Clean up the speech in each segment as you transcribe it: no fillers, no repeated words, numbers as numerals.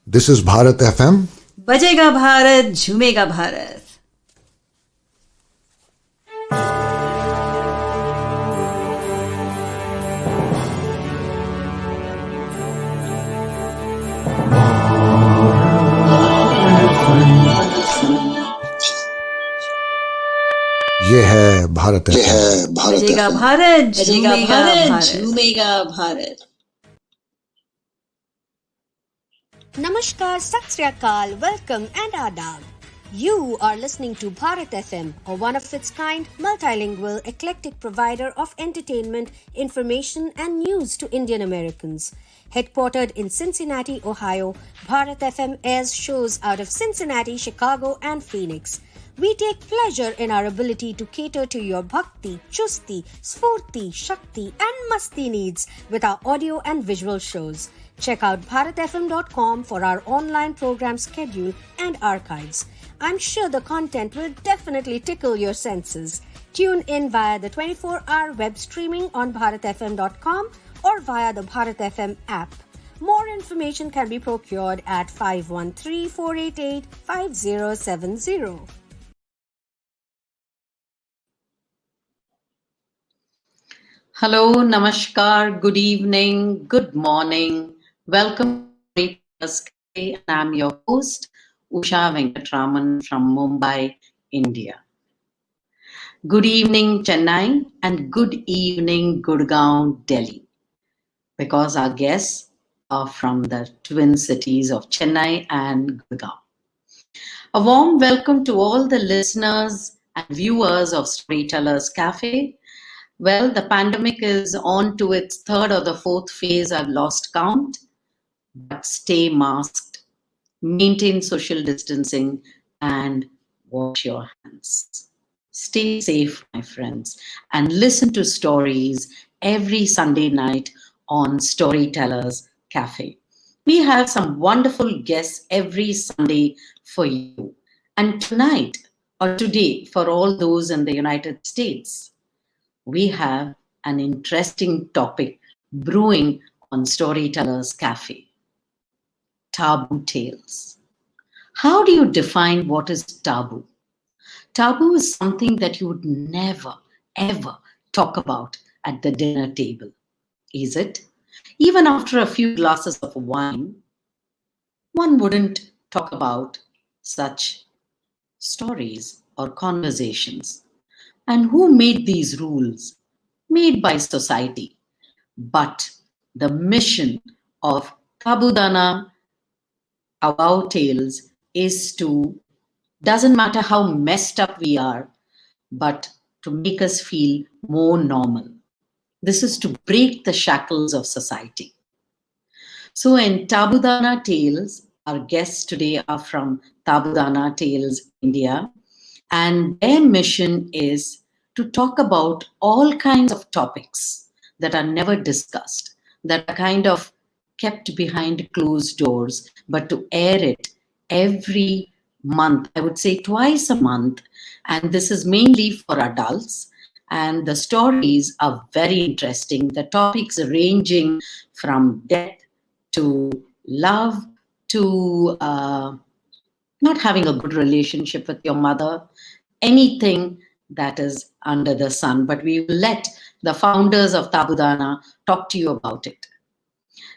This is Bharat FM. बजेगा भारत, झूमेगा भारत. ये है भारत FM. बजेगा Bharat, झूमेगा Bharat. झूमेगा Bharat. Namaskar, Sat Sri Akal, welcome and adab. You are listening to Bharat FM, a one of its kind, multilingual, eclectic provider of entertainment, information and news to Indian Americans. Headquartered in Cincinnati, Ohio, Bharat FM airs shows out of Cincinnati, Chicago and Phoenix. We take pleasure in our ability to cater to your bhakti, chusti, sfurti, shakti and masti needs with our audio and visual shows. Check out bharatfm.com for our online program schedule and archives. I'm sure the content will definitely tickle your senses. Tune in via the 24-hour web streaming on bharatfm.com or via the Bharat FM app. More information can be procured at 513-488-5070. Hello, namaskar, good evening, good morning. Welcome to Storytellers Café, and I'm your host, Usha Venkatraman from Mumbai, India. Good evening, Chennai, and good evening, Gurgaon, Delhi, because our guests are from the twin cities of Chennai and Gurgaon. A warm welcome to all the listeners and viewers of Storytellers Café. Well, the pandemic is on to its third or the fourth phase. I've lost count. But stay masked, maintain social distancing, and wash your hands. Stay safe, my friends, and listen to stories every Sunday night on Storytellers Café. We have some wonderful guests every Sunday for you. And tonight, or today, for all those in the United States, we have an interesting topic brewing on Storytellers Café. Taboo tales. How do you define what is taboo? Taboo is something that you would never, ever talk about at the dinner table. Is it? Even after a few glasses of wine, one wouldn't talk about such stories or conversations. And who made these rules? Made by society. But the mission of Taboodana our tales is to, doesn't matter how messed up we are, but to make us feel more normal. This is to break the shackles of society. So in Taboodana Tales, our guests today are from Taboodana Tales, India, and their mission is to talk about all kinds of topics that are never discussed, that are kind of kept behind closed doors, but to air it every month, I would say twice a month. And this is mainly for adults. And the stories are very interesting. The topics ranging from death to love to not having a good relationship with your mother, anything that is under the sun. But we will let the founders of Taboodana talk to you about it.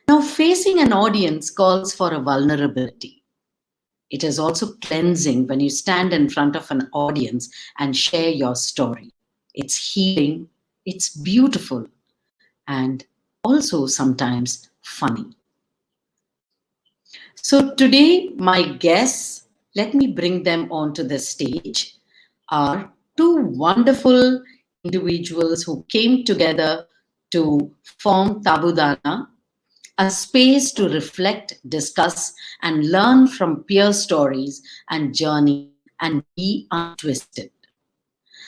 Now, facing an audience calls for a vulnerability. It is also cleansing when you stand in front of an audience and share your story. It's healing, it's beautiful, and also sometimes funny. So today, my guests, let me bring them onto the stage, are two wonderful individuals who came together to form Taboodana, a space to reflect, discuss, and learn from peer stories and journey and be untwisted.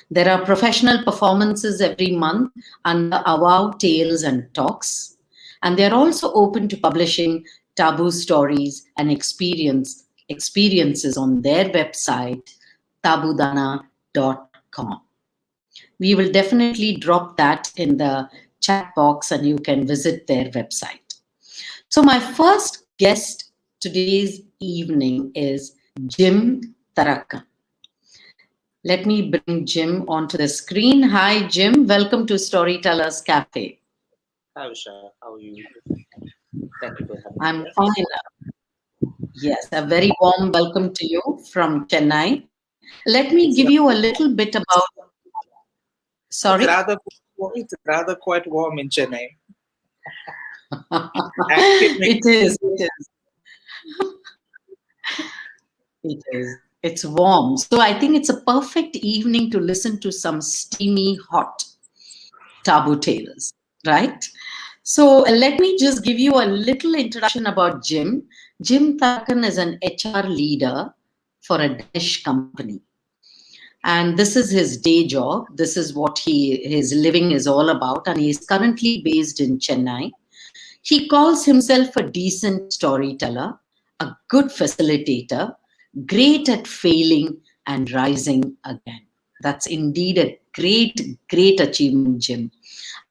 There are professional performances every month under Awau Tales and Talks, and they're also open to publishing taboo stories and experiences on their website, taboodana.com. We will definitely drop that in the chat box and you can visit their website. So my first guest today's evening is Jim Tharakkan. Let me bring Jim onto the screen. Hi, Jim. Welcome to Storytellers Café. Hi, Usha. How are you? Thank you for having me I'm here. fine. Yes, a very warm welcome to you from Chennai. Let me give you a little bit about. It's Sorry? rather it's rather quite warm in Chennai. Actually, It is. It is. It is. It's warm. So I think it's a perfect evening to listen to some steamy, hot taboo tales, right? So let me just give you a little introduction about Jim. Jim Tharakkan is an HR leader for a Danish company. And this is his day job. This is what his living is all about. And he's currently based in Chennai. He calls himself a decent storyteller, a good facilitator, great at failing and rising again. That's indeed a great achievement, Jim.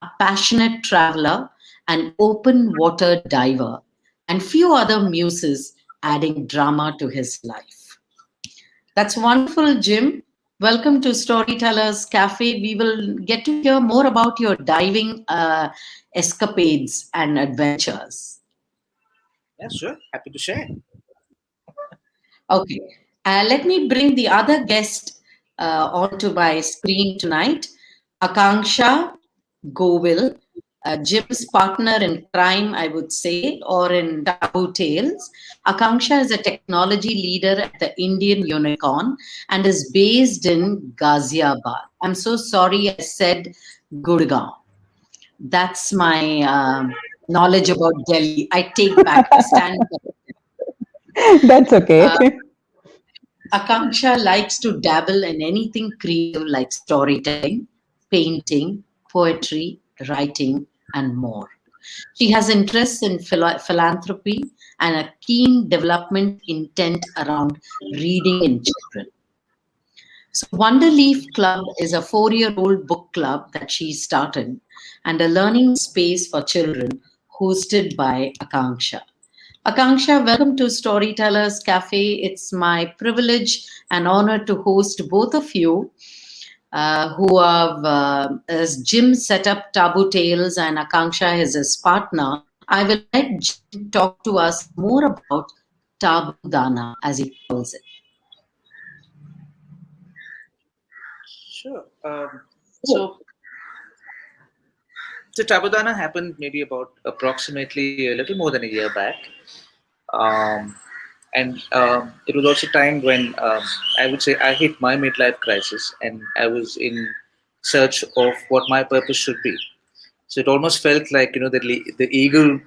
A passionate traveler, an open water diver, and few other muses adding drama to his life. That's wonderful, Jim. Welcome to Storytellers Cafe. We will get to hear more about your diving escapades and adventures. yeah, sure. Happy to share. Okay, let me bring the other guest onto my screen tonight, Akangsha Govil, Jim's partner in crime, I would say, or in taboo tales. Akangsha is a technology leader at the Indian Unicorn and is based in Ghaziabad. I'm so sorry I said Gurgaon. That's my knowledge about Delhi. I take back, I stand That's okay. back. Akanksha likes to dabble in anything creative like storytelling, painting, poetry, writing, and more. She has interests in philanthropy and a keen development intent around reading in children. So, Wonderleaf Club is a 4-year-old book club that she started and a learning space for children hosted by Akanksha. Akangsha, welcome to Storytellers Cafe. It's my privilege and honor to host both of you who have, as Jim set up Taboo Tales and Akangsha is his partner. I will let Jim talk to us more about Taboodana, as he calls it. Sure. So Taboodana happened maybe about approximately a little more than a year back. Um, and it was also time when I would say I hit my midlife crisis and I was in search of what my purpose should be. So it almost felt like the eagle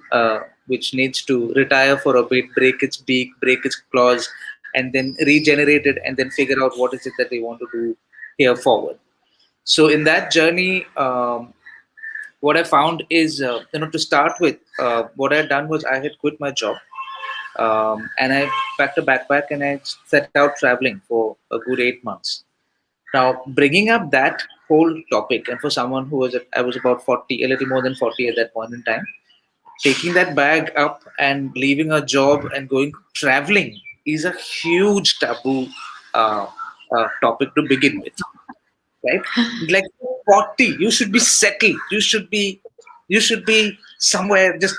which needs to retire for a bit, break its beak, break its claws, and then regenerate it, and then figure out what is it that they want to do here forward. So in that journey, what I found is to start with, what I had done was I had quit my job, and I packed a backpack and I set out traveling for a good 8 months. Now, bringing up that whole topic, and for someone who I was about 40, a little more than 40 at that point in time, taking that bag up and leaving a job and going traveling is a huge taboo topic to begin with, right? Like 40, you should be settled. You should be somewhere just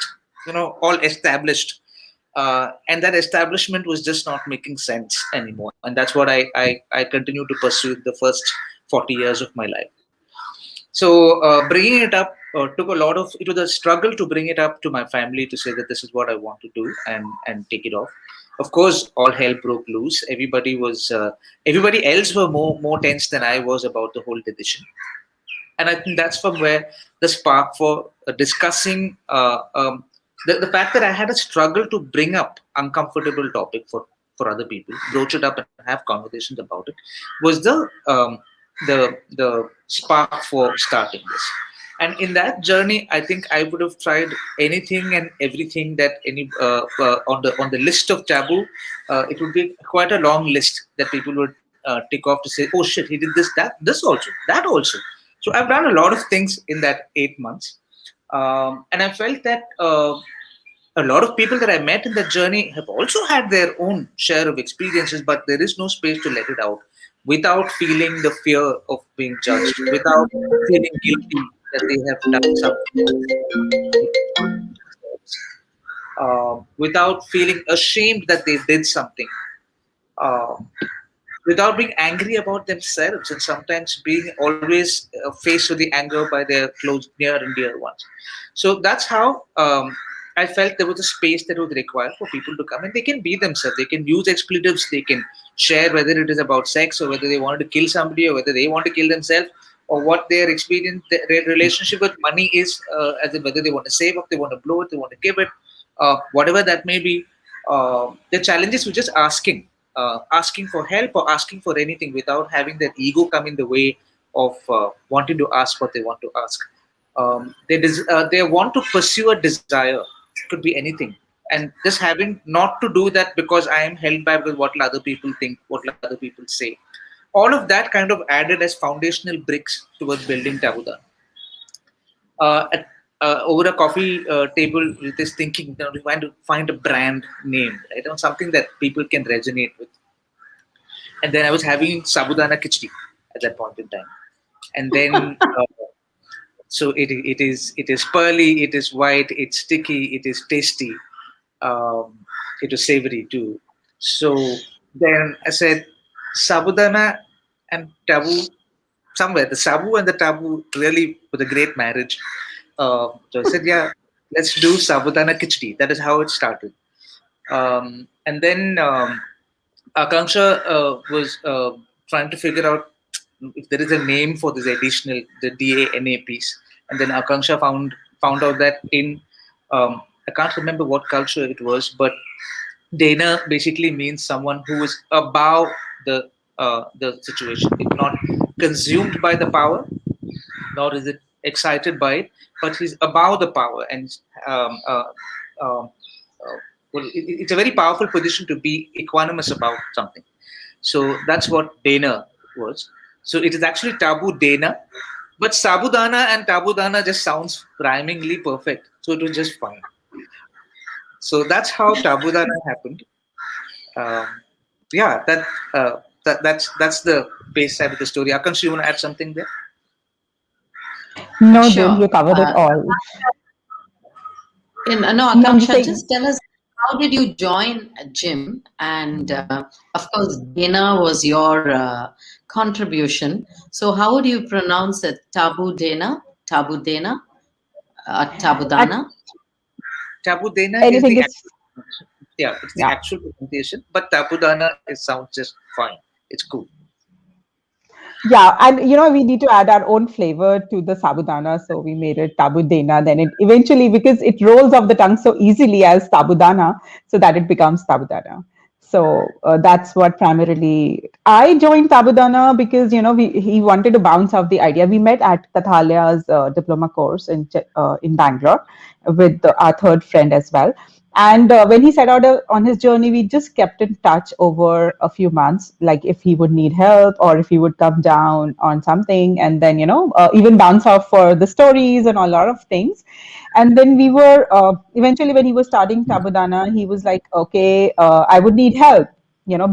all established, and that establishment was just not making sense anymore. And that's what I continue to pursue the first 40 years of my life. So bringing it up took a lot of, it was a struggle to bring it up to my family to say that this is what I want to do and take it off. Of course, all hell broke loose. Everybody else were more tense than I was about the whole decision. And I think that's from where the spark for discussing the fact that I had a struggle to bring up uncomfortable topic for other people, broach it up and have conversations about it, was the spark for starting this. And in that journey, I think I would have tried anything and everything that on the list of taboo. It would be quite a long list that people would tick off to say, "Oh shit, he did this, that, this also, that also." So I've done a lot of things in that 8 months, and I felt that a lot of people that I met in that journey have also had their own share of experiences, but there is no space to let it out without feeling the fear of being judged, without feeling guilty that they have done something, without feeling ashamed that they did something. Uh, Without being angry about themselves and sometimes being always faced with the anger by their close, near and dear ones. So that's how I felt there was a space that was required for people to come and they can be themselves. They can use expletives. They can share whether it is about sex or whether they wanted to kill somebody or whether they want to kill themselves or what their experience, their relationship with money is, as in whether they want to save up, they want to blow it, they want to give it, whatever that may be. The challenges were just asking for help or asking for anything without having their ego come in the way of wanting to ask what they want to ask. They want to pursue a desire. It could be anything, and just having not to do that because I am held back with what other people think, what other people say. All of that kind of added as foundational bricks towards building Taboodana. Over a coffee table with this thinking, we want to find a brand name, right? Something that people can resonate with. And then I was having Sabudana Khichdi at that point in time. And then, so it is pearly, it is white, it's sticky, it is tasty, um, it was savory too. So then I said, Sabudana and Tabu, somewhere the Sabu and the Tabu really was a great marriage. So I said, yeah, let's do Sabudana Khichdi. That is how it started. And then Akanksha was trying to figure out if there is a name for this additional, the DANA piece. And then Akanksha found out that in, I can't remember what culture it was, but Dana basically means someone who is above the situation, if not consumed by the power, nor is it excited by it, but he's above the power. And um, uh, um, well, it's a very powerful position to be equanimous about something. So that's what Dana was. So it is actually Tabu Dana, but Sabudana and Tabudana just sounds rhymingly perfect. So it was just fine. So that's how Tabudana happened. Um, yeah, that's the base side of the story. Akansha, you want to add something there? No, Jim, you Sure. covered it all. No, No, I'm Akanksha, saying, just tell us how did you join gym? And of course, Dana was your contribution. So how would you pronounce it? Tabu Dana, Tabu Dana, at Tabudana? Tabudana is anything the is, actual, yeah, it's the yeah. actual pronunciation, but Tabudana it sounds just fine. It's cool. Yeah, and we need to add our own flavor to the sabudana, so we made it tabudena. Then it eventually, because it rolls off the tongue so easily as tabudana, so that it becomes tabudana. So that's what primarily I joined Tabudana because he wanted to bounce off the idea. We met at Kathalya's diploma course in Bangalore with our third friend as well. And when he set out on his journey, we just kept in touch over a few months, like if he would need help or if he would come down on something, and then even bounce off for the stories and a lot of things. And then we were eventually, when he was starting Tabudana, he was like, okay, I would need help.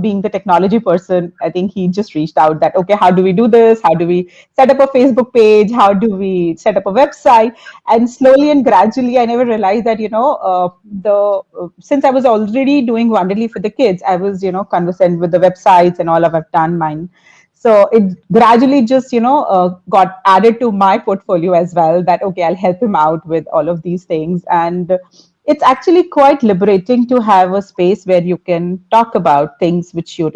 Being the technology person, I think he just reached out that, okay, how do we do this? How do we set up a Facebook page? How do we set up a website? And slowly and gradually, I never realized that, the since I was already doing Wonderleaf for the kids, I was, conversant with the websites and all of I've done mine. So it gradually just got added to my portfolio as well, that okay, I'll help him out with all of these things. And it's actually quite liberating to have a space where you can talk about things which you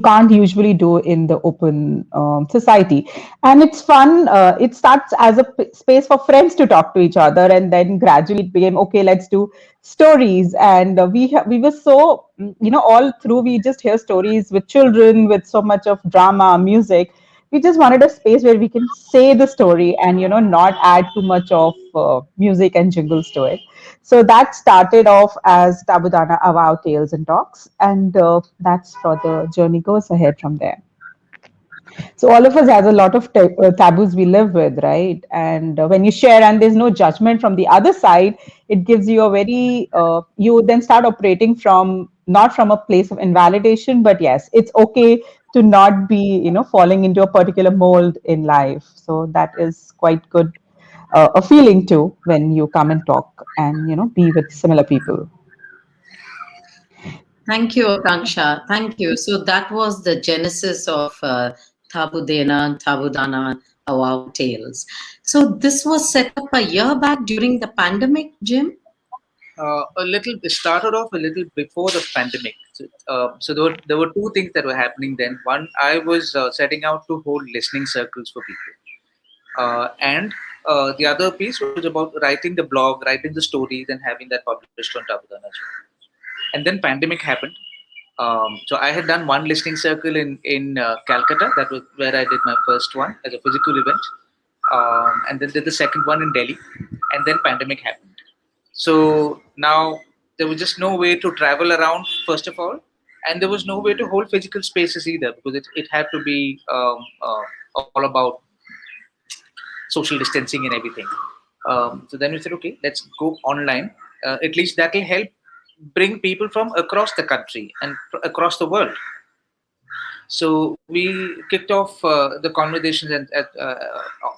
can't usually do in the open society. And it's fun. It starts as a space for friends to talk to each other, and then gradually it became, okay, let's do stories. And we were so, all through we just hear stories with children with so much of drama, music. We just wanted a space where we can say the story and not add too much of music and jingles to it. So that started off as Tabudana Avao Tales and Talks, and that's how the journey goes ahead from there. So all of us has a lot of taboos we live with, right? And when you share and there's no judgment from the other side, it gives you a very you then start operating from not from a place of invalidation, but yes, it's okay to not be falling into a particular mold in life. So that is quite good, a feeling too when you come and talk and be with similar people. Thank you, Akanksha. Thank you. So that was the genesis of Taboodana, Wow Tales. So this was set up a year back during the pandemic, Jim? A little, it started off a little before the pandemic. So there were two things that were happening then. One, I was setting out to hold listening circles for people, and the other piece was about writing the blog, writing the stories, and having that published on Taboodana. And then pandemic happened. So I had done one listening circle in Calcutta. That was where I did my first one as a physical event, and then did the second one in Delhi, and then pandemic happened. So now there was just no way to travel around, first of all, and there was no way to hold physical spaces either because it had to be all about social distancing and everything. So then we said, okay, let's go online. At least that will help bring people from across the country and across the world. So we kicked off the conversations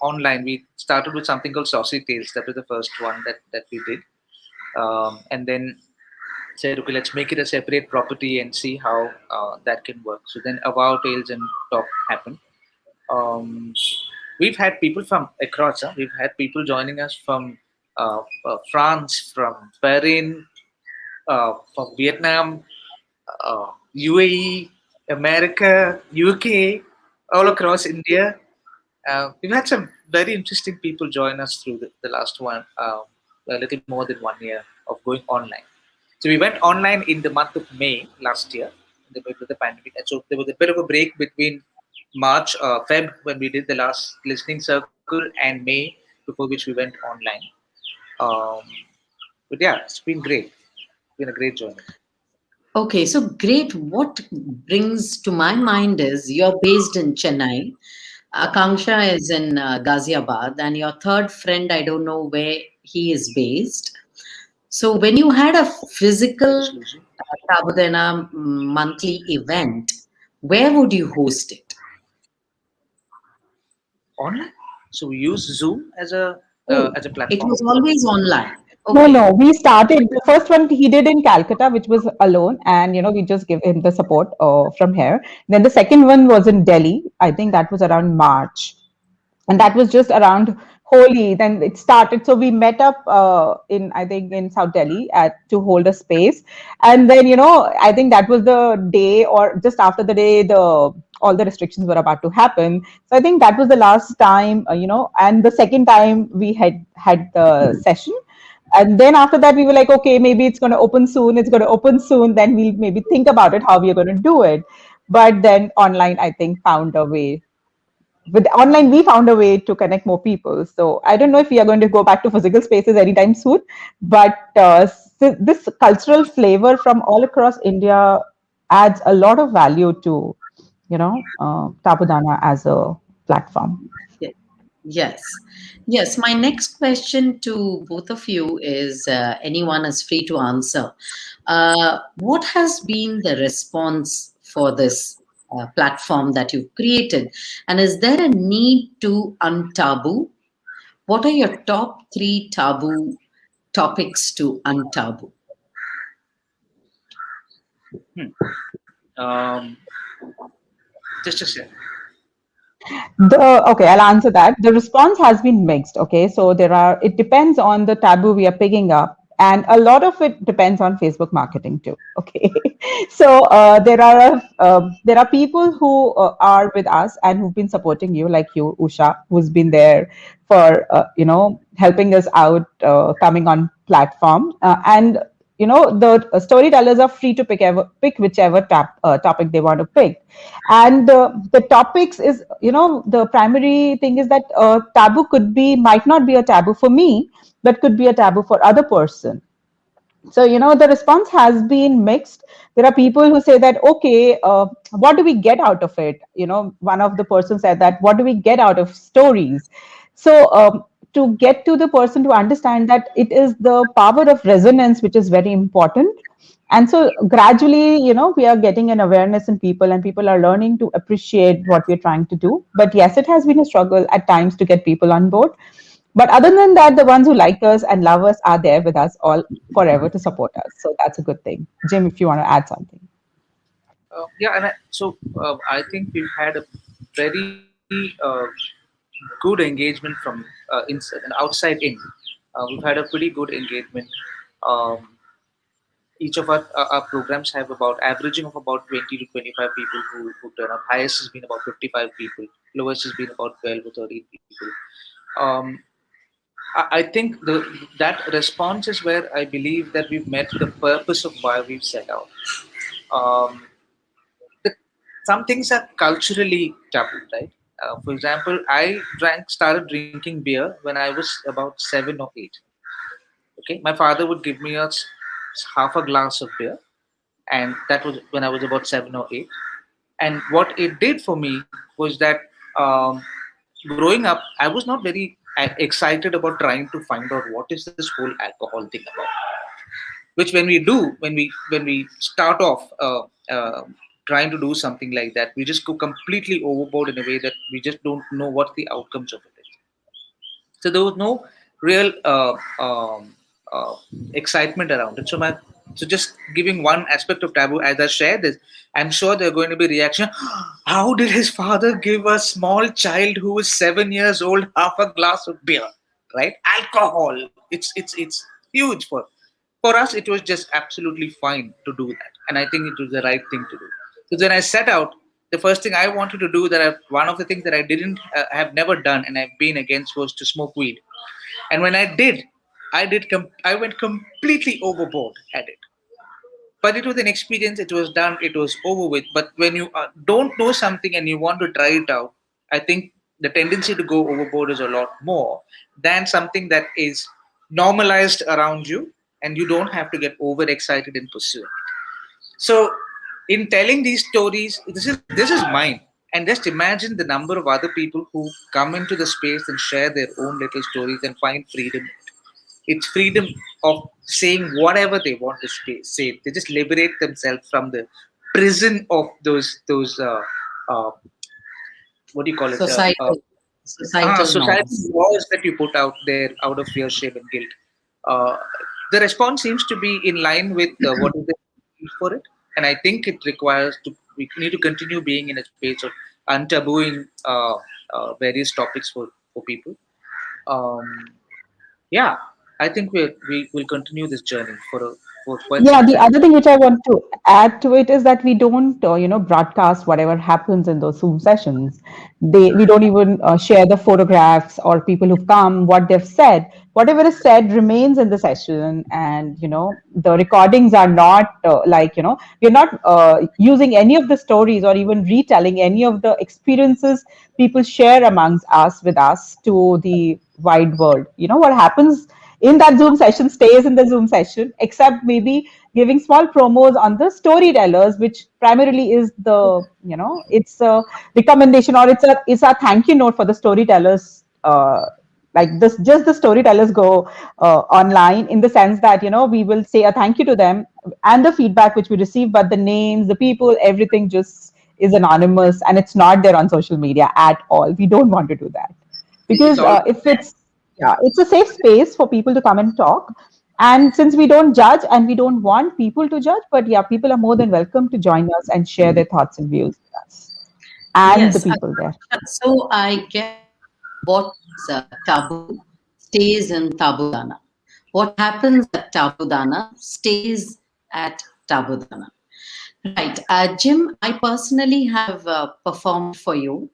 online. We started with something called Saucy Tales. That was the first one that we did. And then said, okay, let's make it a separate property and see how that can work. So then Avow Tales and Talk happened. Um, we've had people from across. We've had people joining us from France, from Bahrain, from Vietnam, UAE, America, UK, all across India. We've had some very interesting people join us through the last one, a little more than 1 year of going online. So we went online in the month of May last year, in the middle of the pandemic. And so there was a bit of a break between March, Feb, when we did the last listening circle, and May, before which we went online. Um, but yeah, it's been great. It's been a great journey. Okay, so great. What brings to my mind is you're based in Chennai. Akanksha is in Ghaziabad, and your third friend, I don't know where he is based. So when you had a physical Taboodana monthly event, where would you host it? Online. So we use Zoom Oh, as a it platform. was always online. No, Okay. no. We started the first one he did in Calcutta, which was alone, and we just give him the support from here. Then the second one was in Delhi. I think that was around March, and that was just around Holi. Then it started. So we met up in I think in South Delhi at to hold a space, and then I think that was the day or just after the day the all the restrictions were about to happen. So I think that was the last time, and the second time we had the session. And then after that, we were like, okay, maybe it's going to open soon. It's going to open soon. Then we'll maybe think about it, how we are going to do it. But then online, I think, found a way. With online, we found a way to connect more people. So I don't know if we are going to go back to physical spaces anytime soon. But this cultural flavor from all across India adds a lot of value to, Taboodana as a platform. Ye- Yes. Yes. My next question to both of you is anyone is free to answer. What has been the response for this platform that you've created? And is there a need to untaboo? What are your top three taboo topics to untaboo? Um, just a second. Okay, I'll answer that. The response has been mixed. Okay, so it depends on the taboo we are picking up, and a lot of it depends on Facebook marketing too. Okay, so there are people who are with us and who've been supporting you, like you, Usha, who's been there for helping us out, coming on platform, and the storytellers are free to pick whichever topic they want to pick. And the topics is the primary thing is that taboo might not be a taboo for me, but could be a taboo for other person. So, the response has been mixed. There are people who say that, okay, what do we get out of it? One of the persons said that, what do we get out of stories? So, to get to the person to understand that it is the power of resonance which is very important. And so gradually, we are getting an awareness in people, and people are learning to appreciate what we're trying to do. But yes, it has been a struggle at times to get people on board. But other than that, the ones who like us and love us are there with us all forever to support us. So that's a good thing. Jim, if you want to add something. Yeah, I think we've had a very good engagement from inside and outside in. We've had a pretty good engagement. Um, each of our programs have about averaging of about 20 to 25 people who turn up. Highest has been about 55 people. Lowest has been about 12 to 13 people. Um, I think that response is where I believe that we've met the purpose of why we've set out. Um, the, some things are culturally taboo, right? For example, started drinking beer when I was about 7 or 8. Okay, my father would give me half a glass of beer, and that was when I was about 7 or 8. And what it did for me was that um, growing up, I was not very excited about trying to find out what is this whole alcohol thing about. Which when we do, when we start off trying to do something like that, we just go completely overboard in a way that we just don't know what the outcomes of it is. So there was no real uh, excitement around it. So just giving one aspect of taboo as I share this, I'm sure there are going to be reaction. How did his father give a small child who is 7 years old half a glass of beer? Right? Alcohol. It's huge for us. It was just absolutely fine to do that, and I think it was the right thing to do. So then I set out. The first thing I wanted to do one of the things that I didn't have never done and I've been against was to smoke weed. And when I went completely overboard at it. But it was an experience. It was done. It was over with. But when you don't know something and you want to try it out, I think the tendency to go overboard is a lot more than something that is normalized around you, and you don't have to get overexcited in pursuing it. So, in telling these stories, this is mine, and just imagine the number of other people who come into the space and share their own little stories and find freedom. It's freedom of saying whatever they want to say. They just liberate themselves from the prison of those what do you call it? Societal Societal norms. laws that you put out there out of fear, shame, and guilt. Uh, the response seems to be in line with what is the need for it, and I think it requires to we need to continue being in a space of untabooing various topics for people. Um, yeah, I think we will continue this journey for quite Yeah, some the time. other thing which I want to add to it is that we don't, broadcast whatever happens in those Zoom sessions. We don't even share the photographs or people who've come, what they've said. Whatever is said remains in the session, and the recordings are not we're not using any of the stories or even retelling any of the experiences people share amongst us with us to the wide world. What happens in that Zoom session stays in the Zoom session, except maybe giving small promos on the storytellers, which primarily is it's a recommendation, or it's a thank you note for the storytellers. Like this, just the storytellers go online, in the sense that we will say a thank you to them and the feedback which we receive, but the names, the people, everything just is anonymous, and it's not there on social media at all. We don't want to do that, It's because all if it's yeah, it's a safe space for people to come and talk. And since we don't judge and we don't want people to judge, but yeah, people are more than welcome to join us and share their thoughts and views with us and the Yes. people there. So I guess what is taboo stays in Taboodana. What happens at Taboodana stays at Taboodana. Right. Jim, I personally have performed for you,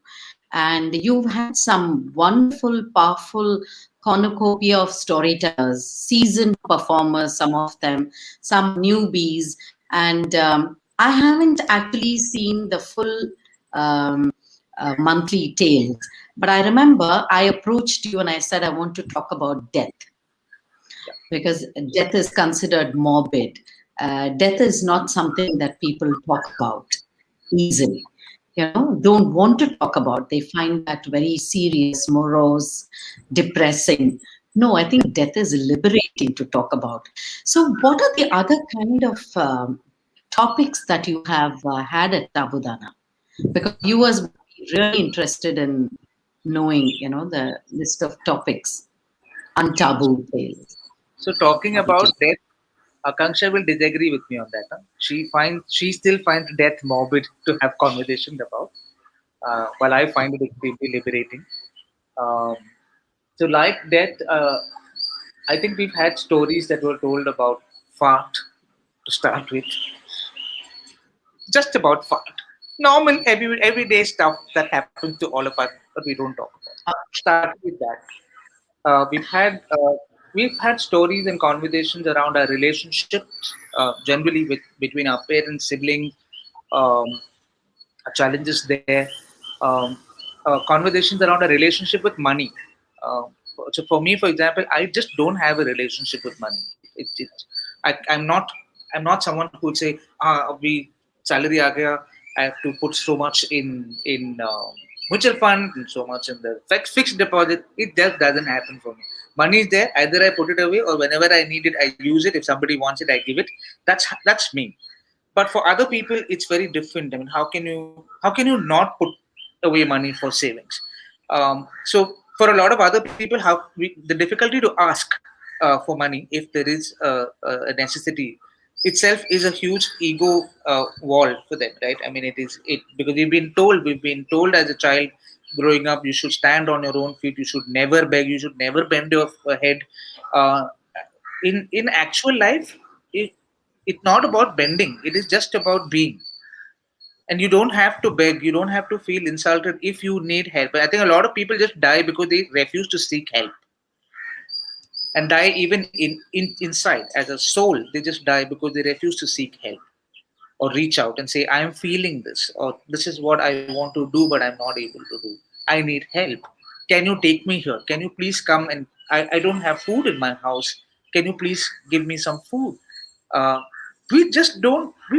and you've had some wonderful, powerful cornucopia of storytellers, seasoned performers, some of them, some newbies, and I haven't actually seen the full um, monthly tales. But I remember I approached you and I said, I want to talk about death. because death is considered morbid. Death is not something that people talk about easily. Don't want to talk about. They find that very serious, morose, depressing. No, I think death is liberating to talk about. So, what are the other kind of topics that you have had at Taboodana? Because you was really interested in knowing, the list of topics, untaboo tales. So talking about death, Akanksha will disagree with me on that. Huh? She still finds death morbid to have conversations about, while I find it extremely liberating. Um, so like death, I think we've had stories that were told about fart to start with, just about fart, normal everyday stuff that happens to all of us, but we don't talk about. Start with that. We've had stories and conversations around our relationships, generally between our parents, siblings, um, challenges there, um, conversations around a relationship with money. So for me, for example, I just don't have a relationship with money. I'm not someone who would say, we salary aa gaya, I have to put so much in mutual fund and so much in the fixed deposit. It just doesn't happen for me. Money is there, either I put it away or whenever I need it, I use it. If somebody wants it, I give it. That's me. But for other people it's very different. I mean, how can you not put away money for savings? So for a lot of other people, the difficulty to ask for money if there is a necessity itself is a huge ego wall for them, right? I mean, it is it because we've been told as a child growing up, you should stand on your own feet, you should never beg, you should never bend your head. uh, in actual life, it's not about bending, it is just about being. And you don't have to beg, you don't have to feel insulted if you need help. I think a lot of people just die because they refuse to seek help, and die even inside as a soul. They just die because they refuse to seek help or reach out and say, I am feeling this, or this is what I want to do but I'm not able to do. I need help. Can you take me here? Can you please come? And I don't have food in my house. Can you please give me some food? uh, we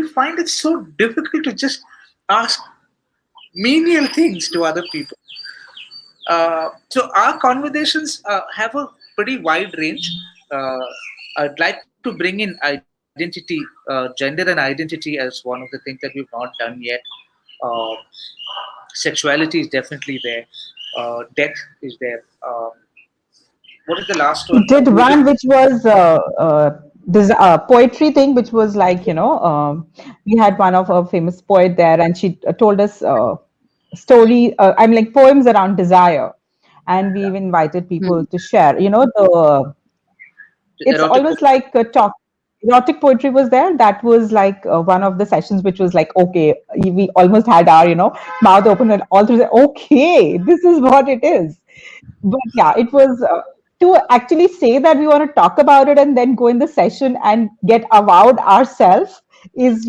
find it so difficult to just ask menial things to other people. So our conversations have a pretty wide range. Uh, I'd like to bring in identity, gender and identity as one of the things that we've not done yet. Uh, Sexuality is definitely there. Death is there. What is the last We one? did one which was this poetry thing, which was like, we had one of a famous poet there, and she told us I mean, like poems around desire, and we've invited people to share. It's Erotic. almost like a talk. Erotic poetry was there. That was like one of the sessions, which was like, okay, we almost had our, mouth open and all through. Okay, this is what it is. But yeah, it was to actually say that we want to talk about it and then go in the session and get avowed ourselves is,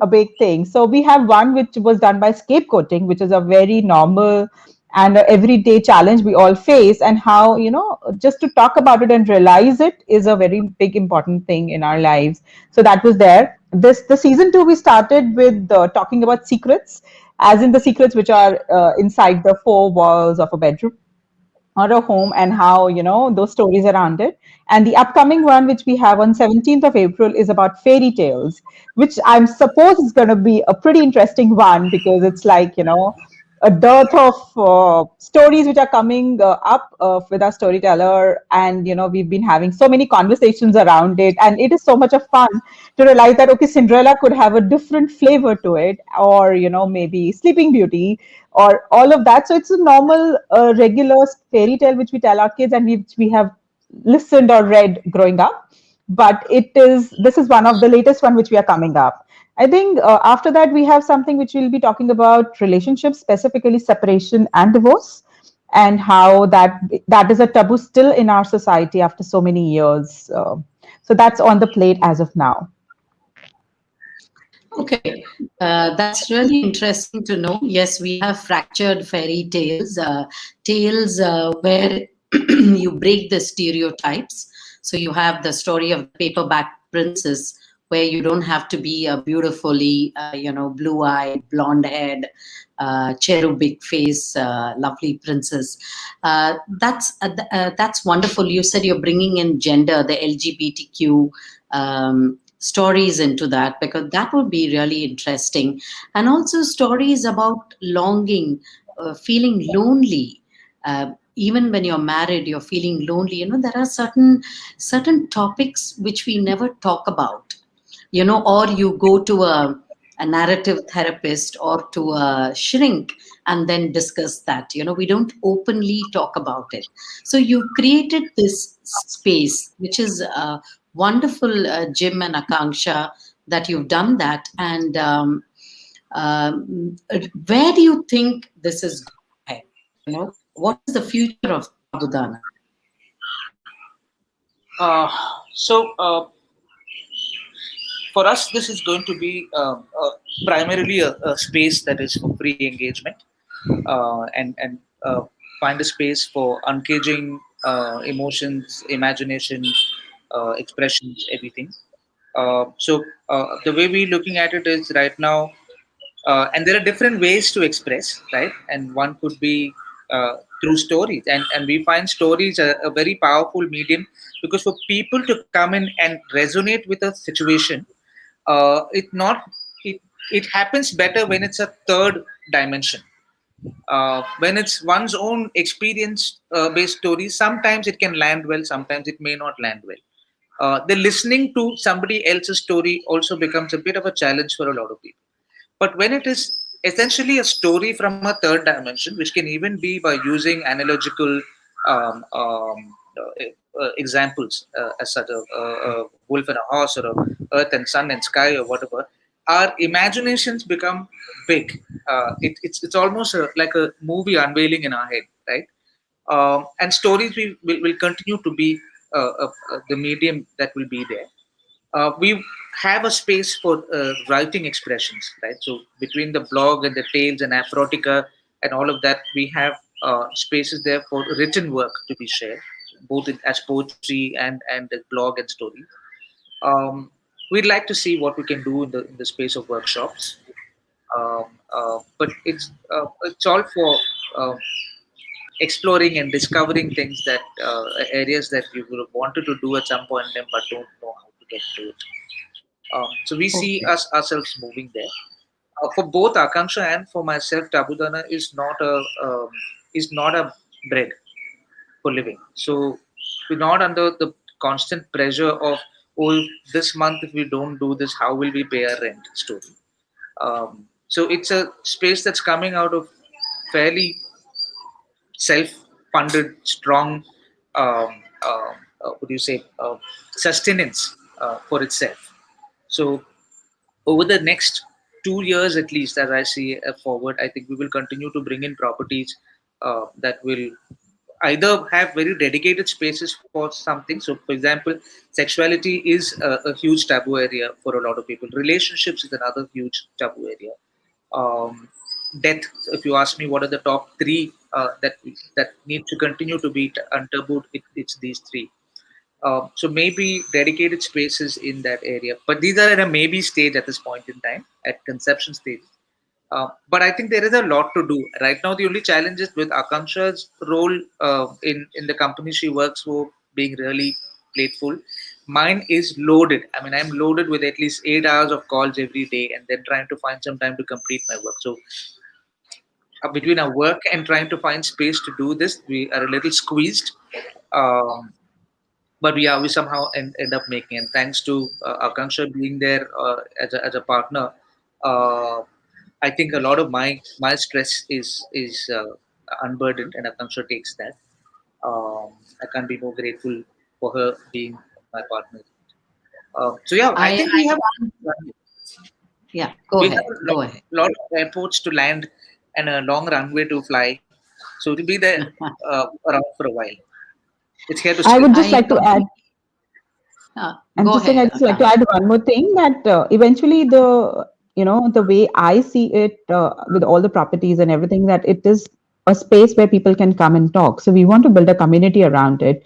a big thing. So we have one which was done by scapegoating, which is a very normal and a everyday challenge we all face, and how, just to talk about it and realize it is a very big important thing in our lives. So that was there. The season 2 we started with talking about secrets, as in the secrets which are inside the four walls of a bedroom or a home, and how, those stories around it. And the upcoming one which we have on 17th of April is about fairy tales, which I'm suppose is going to be a pretty interesting one, because it's like, a dearth of stories which are coming up with our storyteller, and we've been having so many conversations around it, and it is so much of fun to realize that, okay, Cinderella could have a different flavor to it, or maybe Sleeping Beauty, or all of that. So it's a normal regular fairy tale which we tell our kids, and which we have listened or read growing up. But this is one of the latest one which we are coming up. I think after that we have something which we'll be talking about relationships, specifically separation and divorce, and how that is a taboo still in our society after so many years. So that's on the plate as of now. Okay, that's really interesting to know. Yes, we have fractured fairy tales, tales where you break the stereotypes. So you have the story of the paperback princess, where you don't have to be a beautifully, blue-eyed, blonde-haired, cherubic face, lovely princess. That's wonderful. You said you're bringing in gender, the LGBTQ stories into that, because that would be really interesting, and also stories about longing, feeling lonely. Even when you're married, you're feeling lonely. There are certain topics which we never talk about, or you go to a narrative therapist or to a shrink and then discuss that. We don't openly talk about it. So you created this space, which is wonderful, Jim and Akanksha, that you've done that. And where do you think this is going ahead? What is the future of Taboodana? Uh, so for us, this is going to be primarily a space that is for free engagement, and find a space for uncaging emotions, imagination, expressions, everything. So the way we're looking at it is right now, and there are different ways to express, right? And one could be through stories, and we find stories a very powerful medium, because for people to come in and resonate with a situation, it not it it happens better when it's a third dimension. When it's one's own experience based stories, sometimes it can land well, sometimes it may not land well. The listening to somebody else's story also becomes a bit of a challenge for a lot of people. But when it is essentially a story from a third dimension, which can even be by using analogical um, um, examples, as such a wolf and a horse, or a earth and sun and sky, or whatever, our imaginations become big. It's almost like a movie unveiling in our head, right? And stories will continue to be the medium that will be there. We have a space for writing expressions, right? So between the blog and the tales and Afrotica and all of that, we have spaces there for written work to be shared, both as poetry and the blog and stories. We'd like to see what we can do in the space of workshops, but it's all for exploring and discovering things that areas that we would have wanted to do at some point in time, but don't know how to get to it. So we see Okay. us ourselves moving there. For both Akangsha and for myself, Tabudana is not a bread for living. So we're not under the constant pressure of, oh, this month if we don't do this, how will we pay our rent story. So it's a space that's coming out of fairly self-funded, strong, what do you say, sustenance for itself. So over the next 2 years at least, as I see forward, I think we will continue to bring in properties that will either have very dedicated spaces for something. So, for example, sexuality is a huge taboo area for a lot of people. Relationships is another huge taboo area. Death. If you ask me, what are the top three that need to continue to be untabooed? It's these three. So maybe dedicated spaces in that area, but these are at a maybe stage at this point in time, at conception stage. But I think there is a lot to do right now. The only challenge is with Akanksha's role in the company she works for being really playful. Mine is loaded. I mean, I'm loaded with at least 8 hours of calls every day, and then trying to find some time to complete my work. So between our work and trying to find space to do this, we are a little squeezed. Um, but we somehow end up making. And thanks to Akangsha being there as a partner, uh, I think a lot of my stress is unburdened, and Akangsha takes that. I can't be more grateful for her being my partner. So yeah, I I think we have Yeah, go we have ahead. Go ahead. lot of airports to land and a long runway to fly. So it'll be there around for a while. It's here to I stay. would just I like to add, completely I'm go just saying, ahead, I'd just like to Akansha. add one more thing that eventually the way I see it with all the properties and everything, that it is a space where people can come and talk. So we want to build a community around it.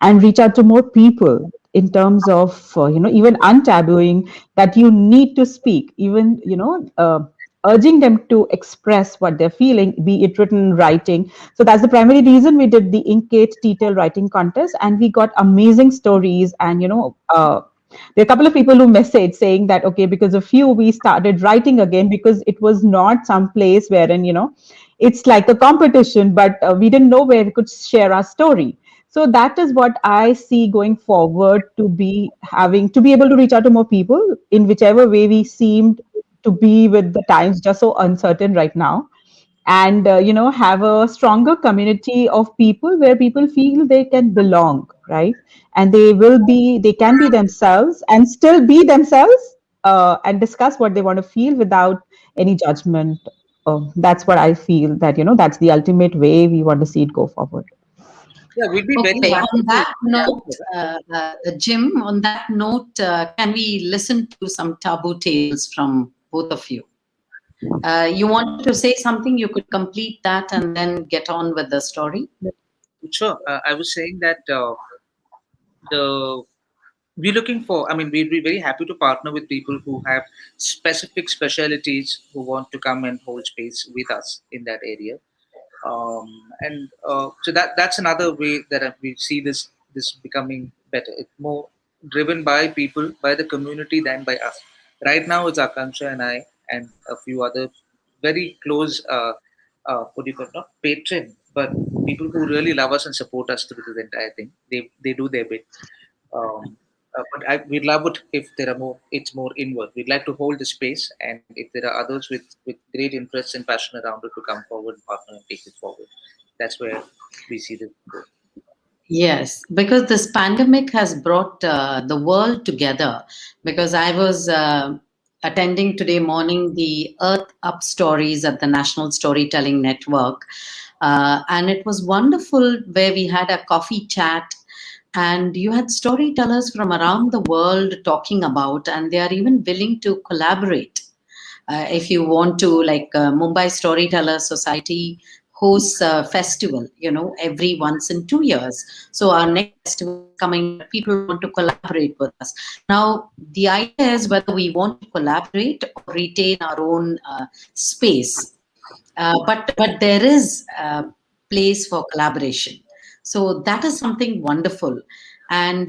and reach out to more people in terms of even untabooing that you need to speak, even urging them to express what they're feeling, be it written, writing. So that's the primary reason we did the Inkate detail writing contest, and we got amazing stories. And there are a couple of people who messaged saying that, okay, because of you we started writing again, because it was not some place wherein it's like a competition, but we didn't know where we could share our story. So that is what I see going forward, to be able to reach out to more people in whichever way we seemed to be with the times just so uncertain right now, and have a stronger community of people where people feel they can belong, right? And they can be themselves and still be themselves, and discuss what they want to feel without any judgment. That's what I feel, that that's the ultimate way we want to see it go forward. Yeah, we'd be very Okay, happy on to. that note, Jim, on that note, can we listen to some taboo tales from both of you? You wanted to say something, you could complete that and then get on with the story. Sure. I was saying that the we're looking for. I mean, we'd be very happy to partner with people who have specific specialities who want to come and hold space with us in that area. And so that's another way that we see this becoming better. It's more driven by people, by the community than by us. Right now, it's Akangsha and I and a few other very close, what do you call it, not patron, but people who really love us and support us through the entire thing. They do their bit. We'd love it if there are more. It's more inward. We'd like to hold the space, and if there are others with great interest and passion around it to come forward, partner, and take it forward. That's where we see this go. Yes, because this pandemic has brought the world together. Because I was attending today morning the Earth Up stories at the National Storytelling Network, and it was wonderful where we had a coffee chat, and you had storytellers from around the world talking about, and they are even willing to collaborate. If you want to, like Mumbai Storyteller Society hosts a festival, every once in 2 years. So our next festival is coming, but people want to collaborate with us. Now, the idea is whether we want to collaborate or retain our own space. But there is a place for collaboration. So that is something wonderful. And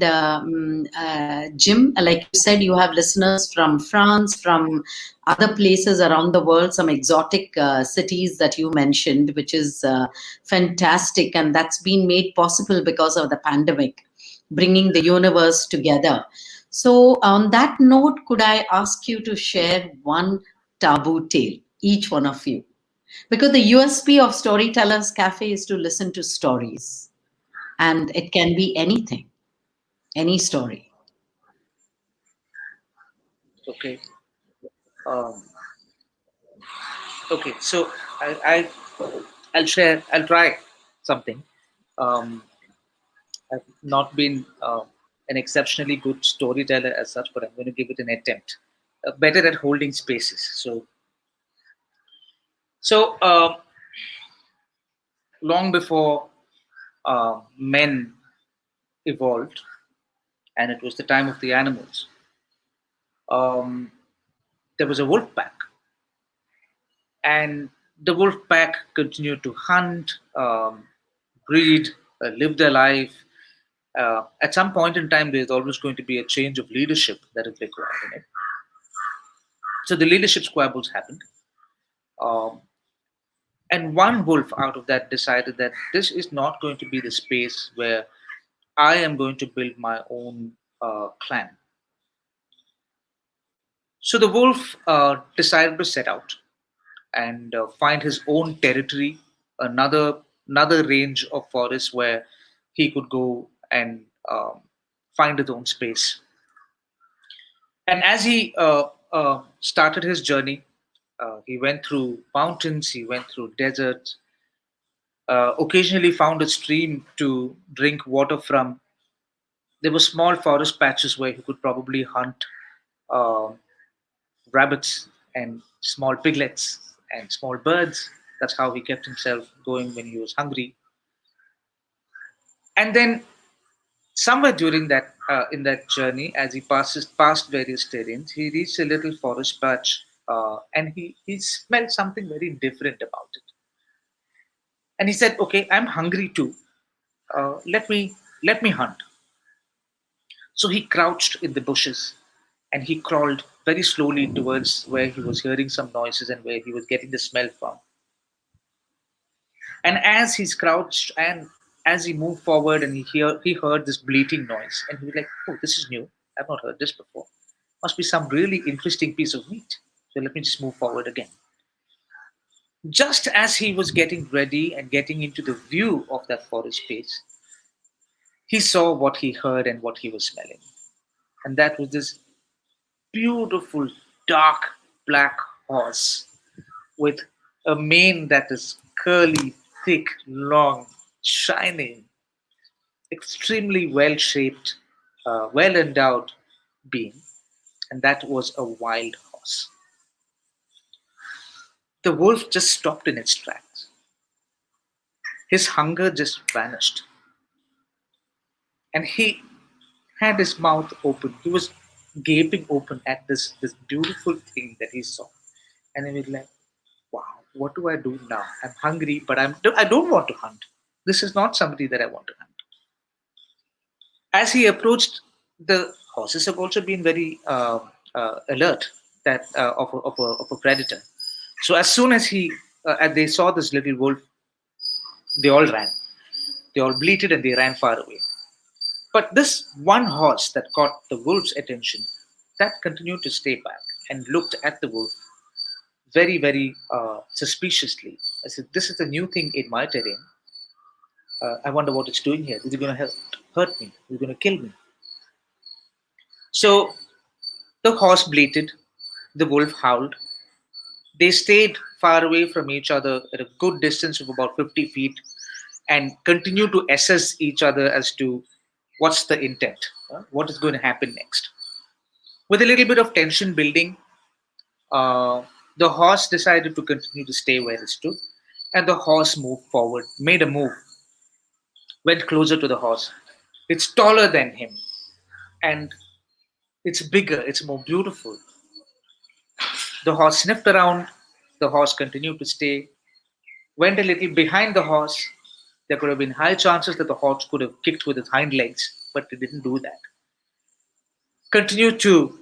Jim, like you said, you have listeners from France, from other places around the world, some exotic cities that you mentioned, which is fantastic. And that's been made possible because of the pandemic, bringing the universe together. So, on that note, could I ask you to share one taboo tale, each one of you? Because the USP of Storytellers Cafe is to listen to stories, and it can be anything, any story. Okay. Um, okay. So I'll share. I'll try something. Um, I've not been an exceptionally good storyteller as such, but I'm going to give it an attempt. Better at holding spaces. So long before men evolved, and it was the time of the animals. Um, there was a wolf pack, and the wolf pack continued to hunt, breed, live their life. At some point in time, there's always going to be a change of leadership that is required in it. So the leadership squabbles happened. Um, and one wolf out of that decided that this is not going to be the space where I am going to build my own clan. So the wolf decided to set out and find his own territory, another range of forests where he could go and find his own space. And as he started his journey, he went through mountains, he went through deserts, occasionally found a stream to drink water from. There were small forest patches where he could probably hunt uh, rabbits and small piglets and small birds. That's how he kept himself going when he was hungry. And then Somewhere during that in that journey, as he passes past various terrains, he reached a little forest patch, and he smelled something very different about it. And he said, "Okay, I'm hungry too. Let me hunt." So he crouched in the bushes, and he crawled very slowly towards where he was hearing some noises and where he was getting the smell from. And as he's crouched and as he moved forward, and he heard this bleating noise, and he was like, "Oh, this is new. I've not heard this before. Must be some really interesting piece of meat. So let me just move forward again." Just as he was getting ready and getting into the view of that forest space, he saw what he heard and what he was smelling. And that was this beautiful, dark black horse with a mane that is curly, thick, long, shining, extremely well shaped, well endowed being. And that was a wild horse. The wolf just stopped in its tracks. His hunger just vanished. And he had his mouth open. He was gaping open at this beautiful thing that he saw. And he was like, "Wow, what do I do now? I'm hungry, but I don't want to hunt. This is not somebody that I want to hunt." As he approached, the horses have also been very alert that of a predator. So as soon as as they saw this little wolf, they all ran. They all bleated and they ran far away. But this one horse that caught the wolf's attention, that continued to stay back and looked at the wolf very, very suspiciously. I said, "This is a new thing in my terrain. I wonder what it's doing here. Is it going to hurt me? Is it going to kill me?" So the horse bleated, the wolf howled. They stayed far away from each other at a good distance of about 50 feet and continued to assess each other as to what's the intent, what is going to happen next. With a little bit of tension building, uh, the horse decided to continue to stay where it stood, and the horse moved forward, made a move, went closer to the horse. It's taller than him, and it's bigger, it's more beautiful. The horse sniffed around, the horse continued to stay, went a little behind the horse. There could have been high chances that the horse could have kicked with its hind legs, but it didn't do that. Continued to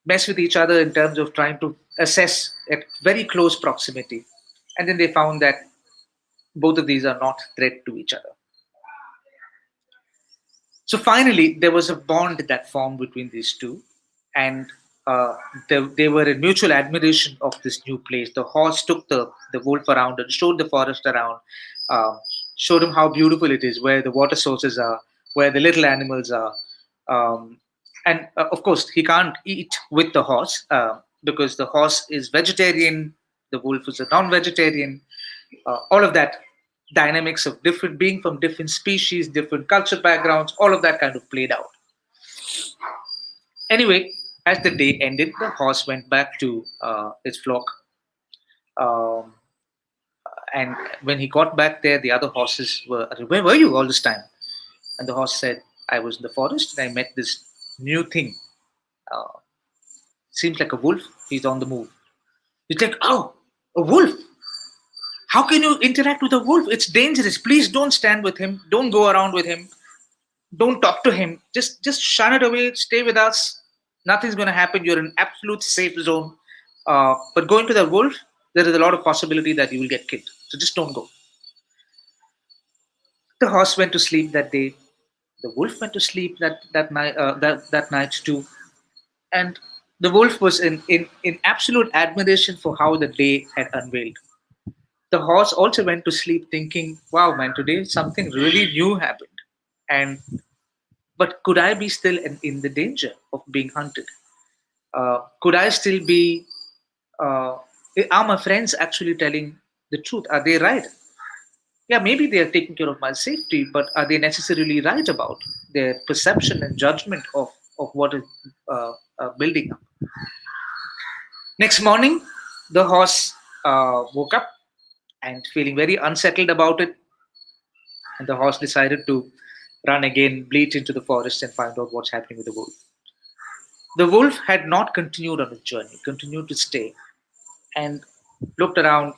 mess with each other in terms of trying to assess at very close proximity. And then they found that both of these are not threat to each other. So finally, there was a bond that formed between these two, and they were in mutual admiration of this new place. The horse took the wolf around and showed the forest around, um, showed him how beautiful it is, where the water sources are, where the little animals are. Um, and of course, he can't eat with the horse because the horse is vegetarian, the wolf is a non vegetarian. All of that dynamics of different being from different species, different culture backgrounds, all of that kind of played out. Anyway, as the day ended, the horse went back to its flock. Um, and when he got back there, the other horses were, "Where were you all this time?" And the horse said, "I was in the forest and I met this new thing. Uh, Seems like a wolf. He's on the move." It's like, "Oh, a wolf. How can you interact with a wolf? It's dangerous. Please don't stand with him. Don't go around with him. Don't talk to him. Just shun it away. Stay with us. Nothing's going to happen. You're in absolute safe zone. But going to the wolf, there is a lot of possibility that you will get killed. So just don't go." The horse went to sleep that day. The wolf went to sleep that night too. And the wolf was in absolute admiration for how the day had unveiled. The horse also went to sleep thinking, "Wow, man, today something really new happened." And but could I be still in the danger of being hunted? Could I still be? Uh, are my friends actually telling the truth? Are they right? Yeah, maybe they are taking care of my safety, but are they necessarily right about their perception and judgment of what is building up? Next morning, the horse woke up and feeling very unsettled about it, and the horse decided to run again, bleat into the forest, and find out what's happening with the wolf. The wolf had not continued on his journey, continued to stay, and looked around,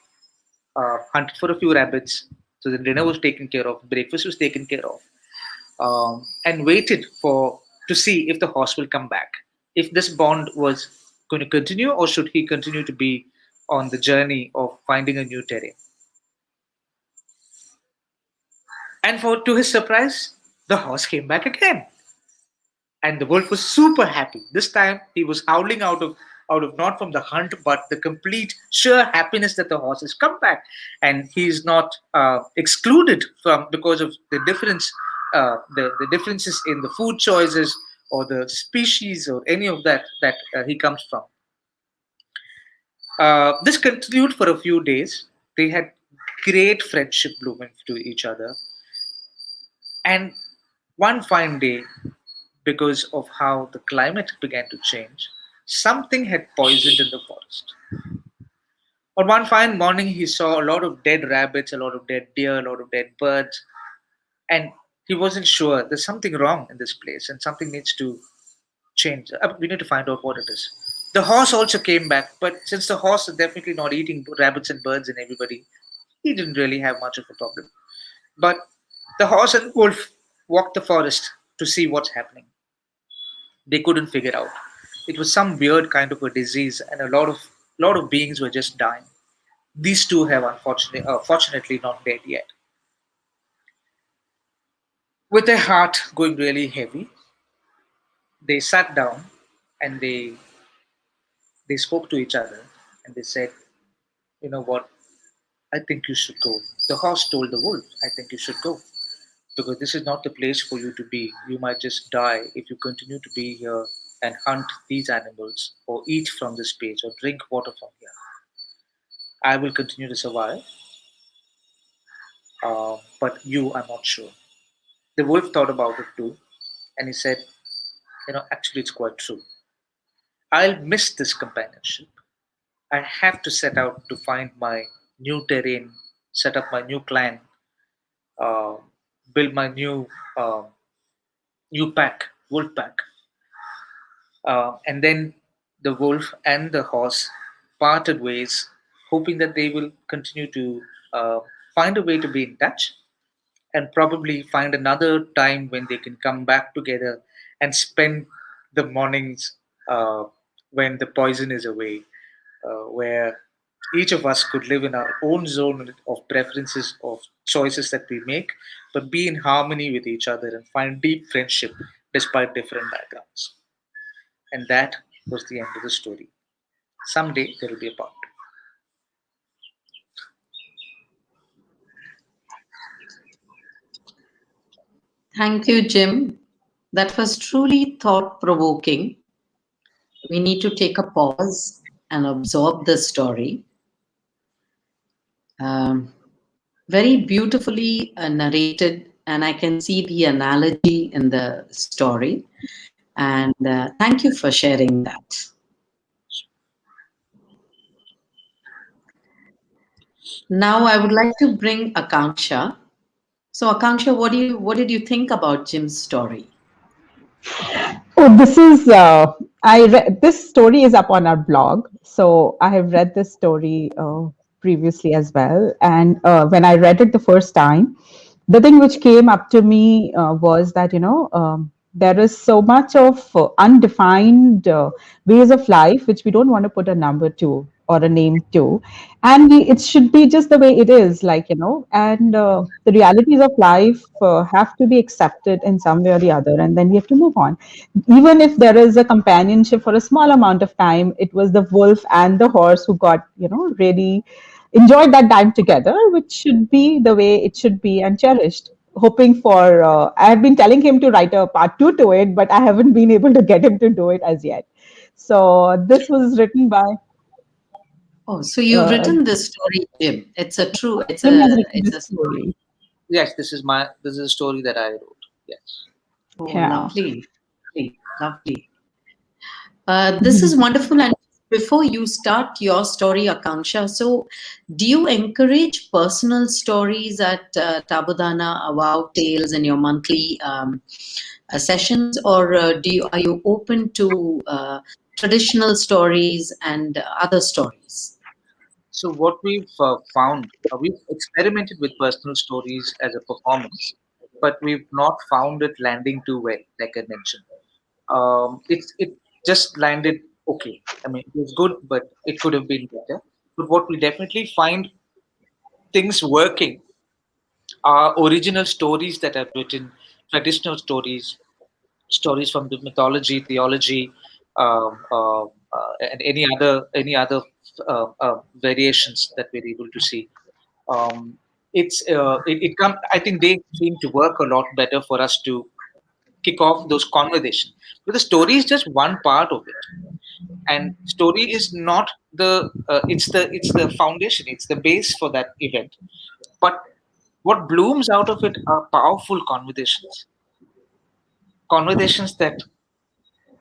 hunted for a few rabbits. So the dinner was taken care of, breakfast was taken care of, and waited for to see if the horse will come back. If this bond was going to continue, or should he continue to be on the journey of finding a new terrain? And for to his surprise, the horse came back again, and the wolf was super happy. This time he was howling out of not from the hunt, but the complete sheer happiness that the horse has come back, and he's not excluded from because of the difference, the differences in the food choices or the species or any of that he comes from. This continued for a few days. They had great friendship blooming to each other, and one fine day, because of how the climate began to change, something had poisoned in the forest. On one fine morning, he saw a lot of dead rabbits, a lot of dead deer, a lot of dead birds, and he wasn't sure there's something wrong in this place and something needs to change. We need to find out what it is. The horse also came back, but since the horse is definitely not eating rabbits and birds and everybody, he didn't really have much of a problem. But the horse and wolf walked the forest to see what's happening. They couldn't figure out. It was some weird kind of a disease, and a lot of beings were just dying. These two have fortunately not dead yet. With their heart going really heavy, they sat down and they spoke to each other and they said, "You know what? I think you should go." The horse told the wolf, "I think you should go because this is not the place for you to be. You might just die if you continue to be here and hunt these animals or eat from this place or drink water from here. I will continue to survive, but you, I'm not sure." The wolf thought about it too, and he said, "Actually, it's quite true. I'll miss this companionship. I have to set out to find my new terrain, set up my new clan, uh, build my new pack, wolf pack." And then the wolf and the horse parted ways, hoping that they will continue to uh, find a way to be in touch and probably find another time when they can come back together and spend the mornings uh, when the poison is away, where each of us could live in our own zone of preferences, of choices that we make, but be in harmony with each other and find deep friendship despite different backgrounds. And that was the end of the story. Someday there will be a part two. Thank you, Jim. That was truly thought provoking. We need to take a pause and absorb the story. Um, Very beautifully narrated, and I can see the analogy in the story. And thank you for sharing that. Now, I would like to bring Akanksha. So, Akanksha, what did you think about Jim's story? Oh, this story is up on our blog. So I have read this story previously as well. And when I read it the first time, the thing which came up to me was that, there is so much of undefined ways of life which we don't want to put a number to or a name to, and it should be just the way it is, like, and the realities of life have to be accepted in some way or the other, and then we have to move on. Even if there is a companionship for a small amount of time, it was the wolf and the horse who got, really enjoyed that time together, which should be the way it should be and cherished. Hoping for, I have been telling him to write a part two to it, but I haven't been able to get him to do it as yet. So this was written by Oh, so you've written this story, Jim. It's a true. Jim has written It's this a story. story. Yes, this is a story that I wrote. Yes. Oh, Yeah. lovely, lovely, lovely. This is wonderful and before you start your story, Akanksha, so do you encourage personal stories at Taboodana, Wow Tales, in your monthly sessions, or are you open to traditional stories and other stories? So what we've experimented with personal stories as a performance, but we've not found it landing too well. Like I mentioned, it just landed okay. I mean, it was good, but it could have been better. But what we definitely find things working are original stories that are written, traditional stories, stories from the mythology, theology, and any other variations that we're able to see. Um, it come. I think they seem to work a lot better for us to kick off those conversations. But the story is just one part of it, and story is not the. It's the foundation. It's the base for that event. But what blooms out of it are powerful conversations that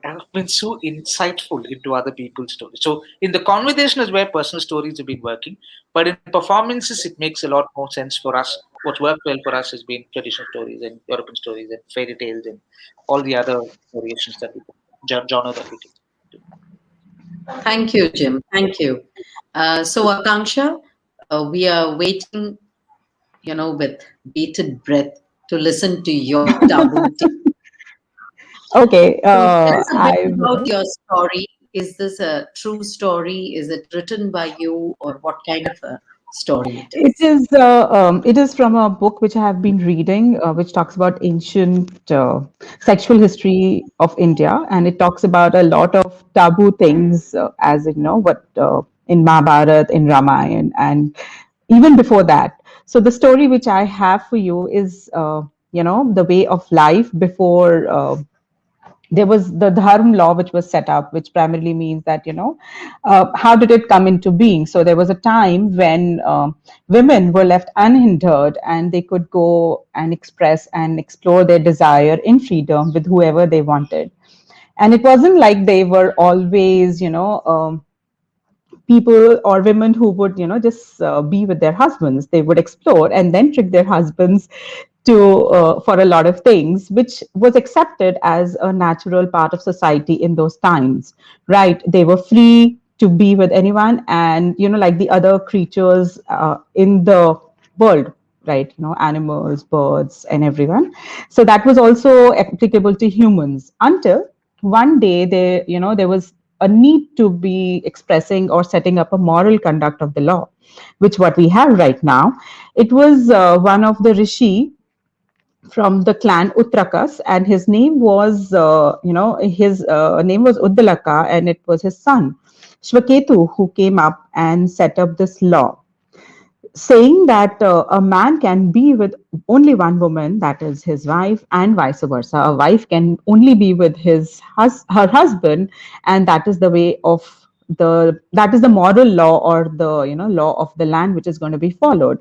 have been so insightful into other people's stories. So in the conversation is where personal stories have been working, but in performances it makes a lot more sense for us. What's worked well for us has been traditional stories and European stories and fairy tales and all the other variations that we genre that we take. Thank you, Jim. Thank you. So, Akanksha, we are waiting, with bated breath to listen to your taboo. Okay, So tell us a bit I about will. your story. Is this a true story? Is it written by you, or what kind of a story it is? It is from a book which I have been reading, which talks about ancient sexual history of India, and it talks about a lot of taboo things, as you know, what in Mahabharata, in Ramayana, and even before that. So the story which I have for you is, the way of life before. There was the dharma law which was set up, which primarily means that, how did it come into being? So there was a time when women were left unhindered and they could go and express and explore their desire in freedom with whoever they wanted. And it wasn't like they were always, people or women who would, just be with their husbands. They would explore and then trick their husbands to for a lot of things, which was accepted as a natural part of society in those times. Right? They were free to be with anyone, and like the other creatures in the world, right? Animals, birds, and everyone. So that was also applicable to humans until one day there was a need to be expressing or setting up a moral conduct of the law, which what we have right now. It was one of the rishi from the clan Utrakas, and his name was, his name was Uddalaka, and it was his son Shvaketu who came up and set up this law, saying that a man can be with only one woman, that is his wife, and vice versa. A wife can only be with her husband, and that is the way of that is the moral law, or the law of the land, which is going to be followed.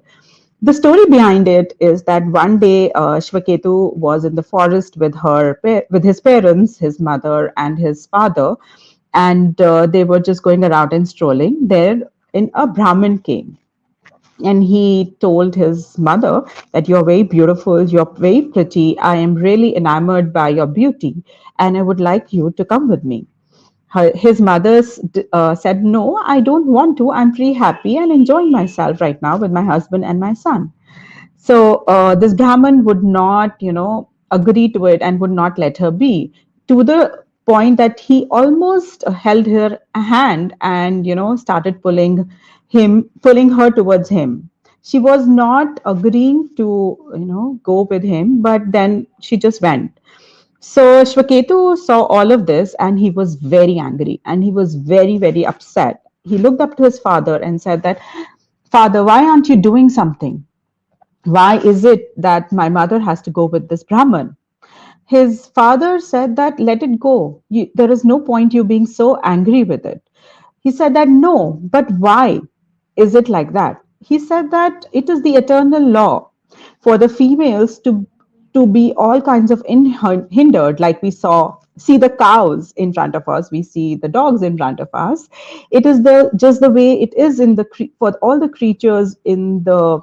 The story behind it is that one day Shvaketu was in the forest with with his parents, his mother and his father, and they were just going around and strolling. There, in a Brahmin came, and he told his mother that you're very beautiful, you're very pretty, I am really enamored by your beauty, and I would like you to come with me. His mother said, no, I don't want to. I'm pretty happy and enjoying myself right now with my husband and my son. So this Brahman would not, agree to it and would not let her be, to the point that he almost held her hand and, started pulling her towards him. She was not agreeing to, go with him, but then she just went. So Shvaketu saw all of this and he was very angry and he was very, very upset. He looked up to his father and said that, Father, why aren't you doing something? Why is it that my mother has to go with this Brahman? His father said that, let it go. There is no point you being so angry with it. He said that, no, but why is it like that? He said that it is the eternal law for the females to be all kinds of hindered, like we saw see the cows in front of us, we see the dogs in front of us. It is the just the way it is in the for all the creatures in the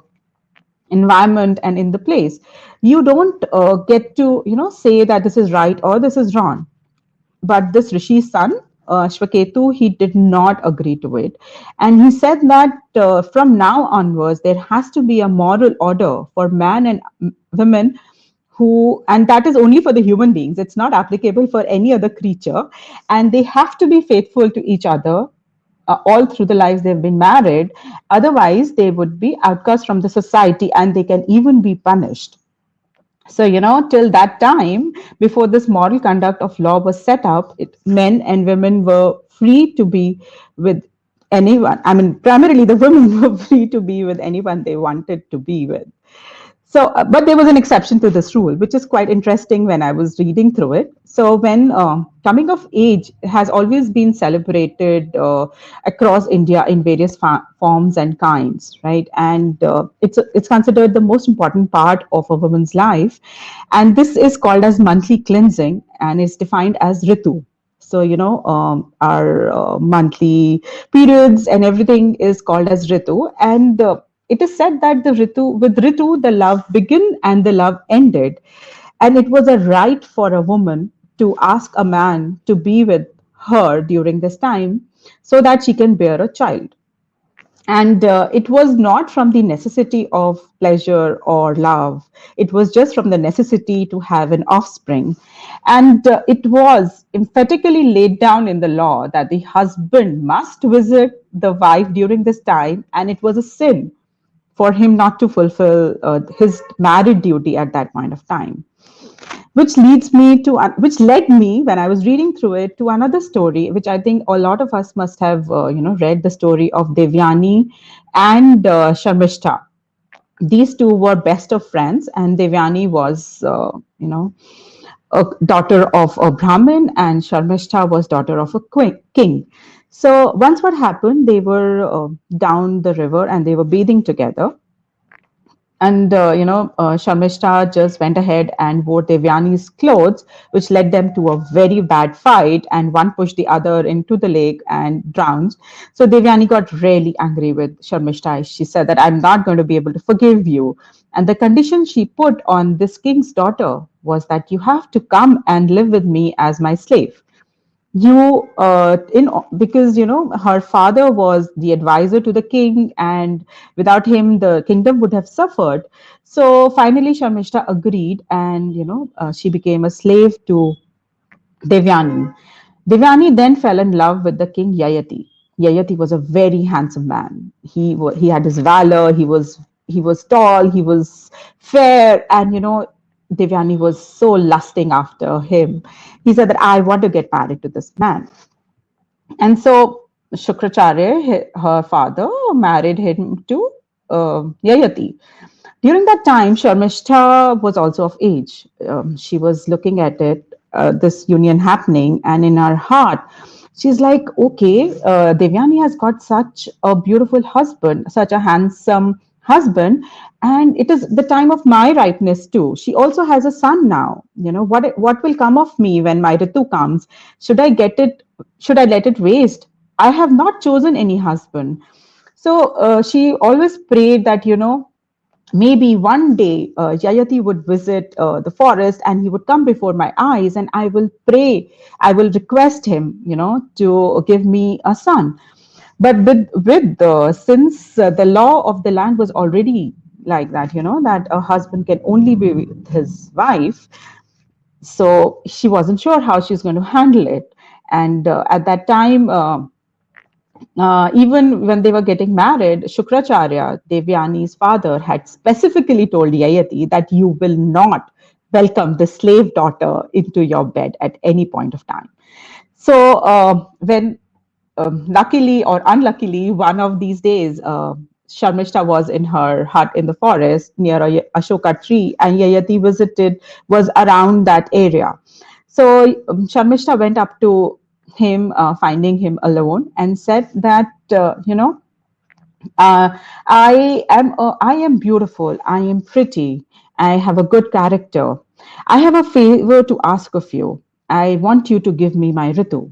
environment and in the place. You don't get to say that this is right or this is wrong. But this Rishi's son, Shvaketu, he did not agree to it. And he said that from now onwards, there has to be a moral order for man and women who, and that is only for the human beings. It's not applicable for any other creature. And they have to be faithful to each other all through the lives they've been married. Otherwise, they would be outcast from the society and they can even be punished. So, till that time, before this moral conduct of law was set up, men and women were free to be with anyone. I mean, primarily the women were free to be with anyone they wanted to be with. So, but there was an exception to this rule, which is quite interesting when I was reading through it. So, when coming of age has always been celebrated across India in various forms and kinds, right? And it's considered the most important part of a woman's life, and this is called as monthly cleansing, and is defined as ritu. So, our monthly periods and everything is called as ritu, and it is said that with ritu, the love began and the love ended, and it was a right for a woman to ask a man to be with her during this time so that she can bear a child. And it was not from the necessity of pleasure or love. It was just from the necessity to have an offspring. And it was emphatically laid down in the law that the husband must visit the wife during this time, and it was a sin for him not to fulfill his married duty at that point of time. Which led me, when I was reading through it, to another story, which I think a lot of us must have, read, the story of Devyani and Sharmishta. These two were best of friends, and Devyani was, a daughter of a Brahmin, and Sharmishta was daughter of a king. So once what happened, they were down the river and they were bathing together. And Sharmishta just went ahead and wore Devyani's clothes, which led them to a very bad fight, and one pushed the other into the lake and drowned. So Devyani got really angry with Sharmishta. She said that I'm not going to be able to forgive you. And the condition she put on this king's daughter was that you have to come and live with me as my slave. You in Because her father was the advisor to the king, and without him the kingdom would have suffered. So finally Sharmishta agreed, and she became a slave to Devyani. Devyani then fell in love with the king Yayati. Yayati was a very handsome man. He had his valor. He was tall. He was fair, and Devyani was so lusting after him. He said that I want to get married to this man, and so Shukracharya, her father, married him to Yayati. During that time, Sharmishta was also of age. She was looking at this union happening, and in her heart, she's like, okay, Devyani has got such a beautiful husband, such a handsome husband, and it is the time of my ripeness too. She also has a son now. What will come of me when my ritu comes? Should I get it? Should I let it waste? I have not chosen any husband. So she always prayed that maybe one day Yayati would visit the forest, and he would come before my eyes, and I will pray, I will request him, to give me a son. But since the law of the land was already like that, that a husband can only be with his wife, so she wasn't sure how she's going to handle it. And at that time, even when they were getting married, Shukracharya, Devyani's father, had specifically told Yayati that you will not welcome the slave daughter into your bed at any point of time. So when luckily or unluckily, one of these days, Sharmishta was in her hut in the forest near a Ashoka tree, and Yayati was around that area. So Sharmishta went up to him, finding him alone, and said that, I am beautiful, I am pretty, I have a good character. I have a favor to ask of you. I want you to give me my Ritu.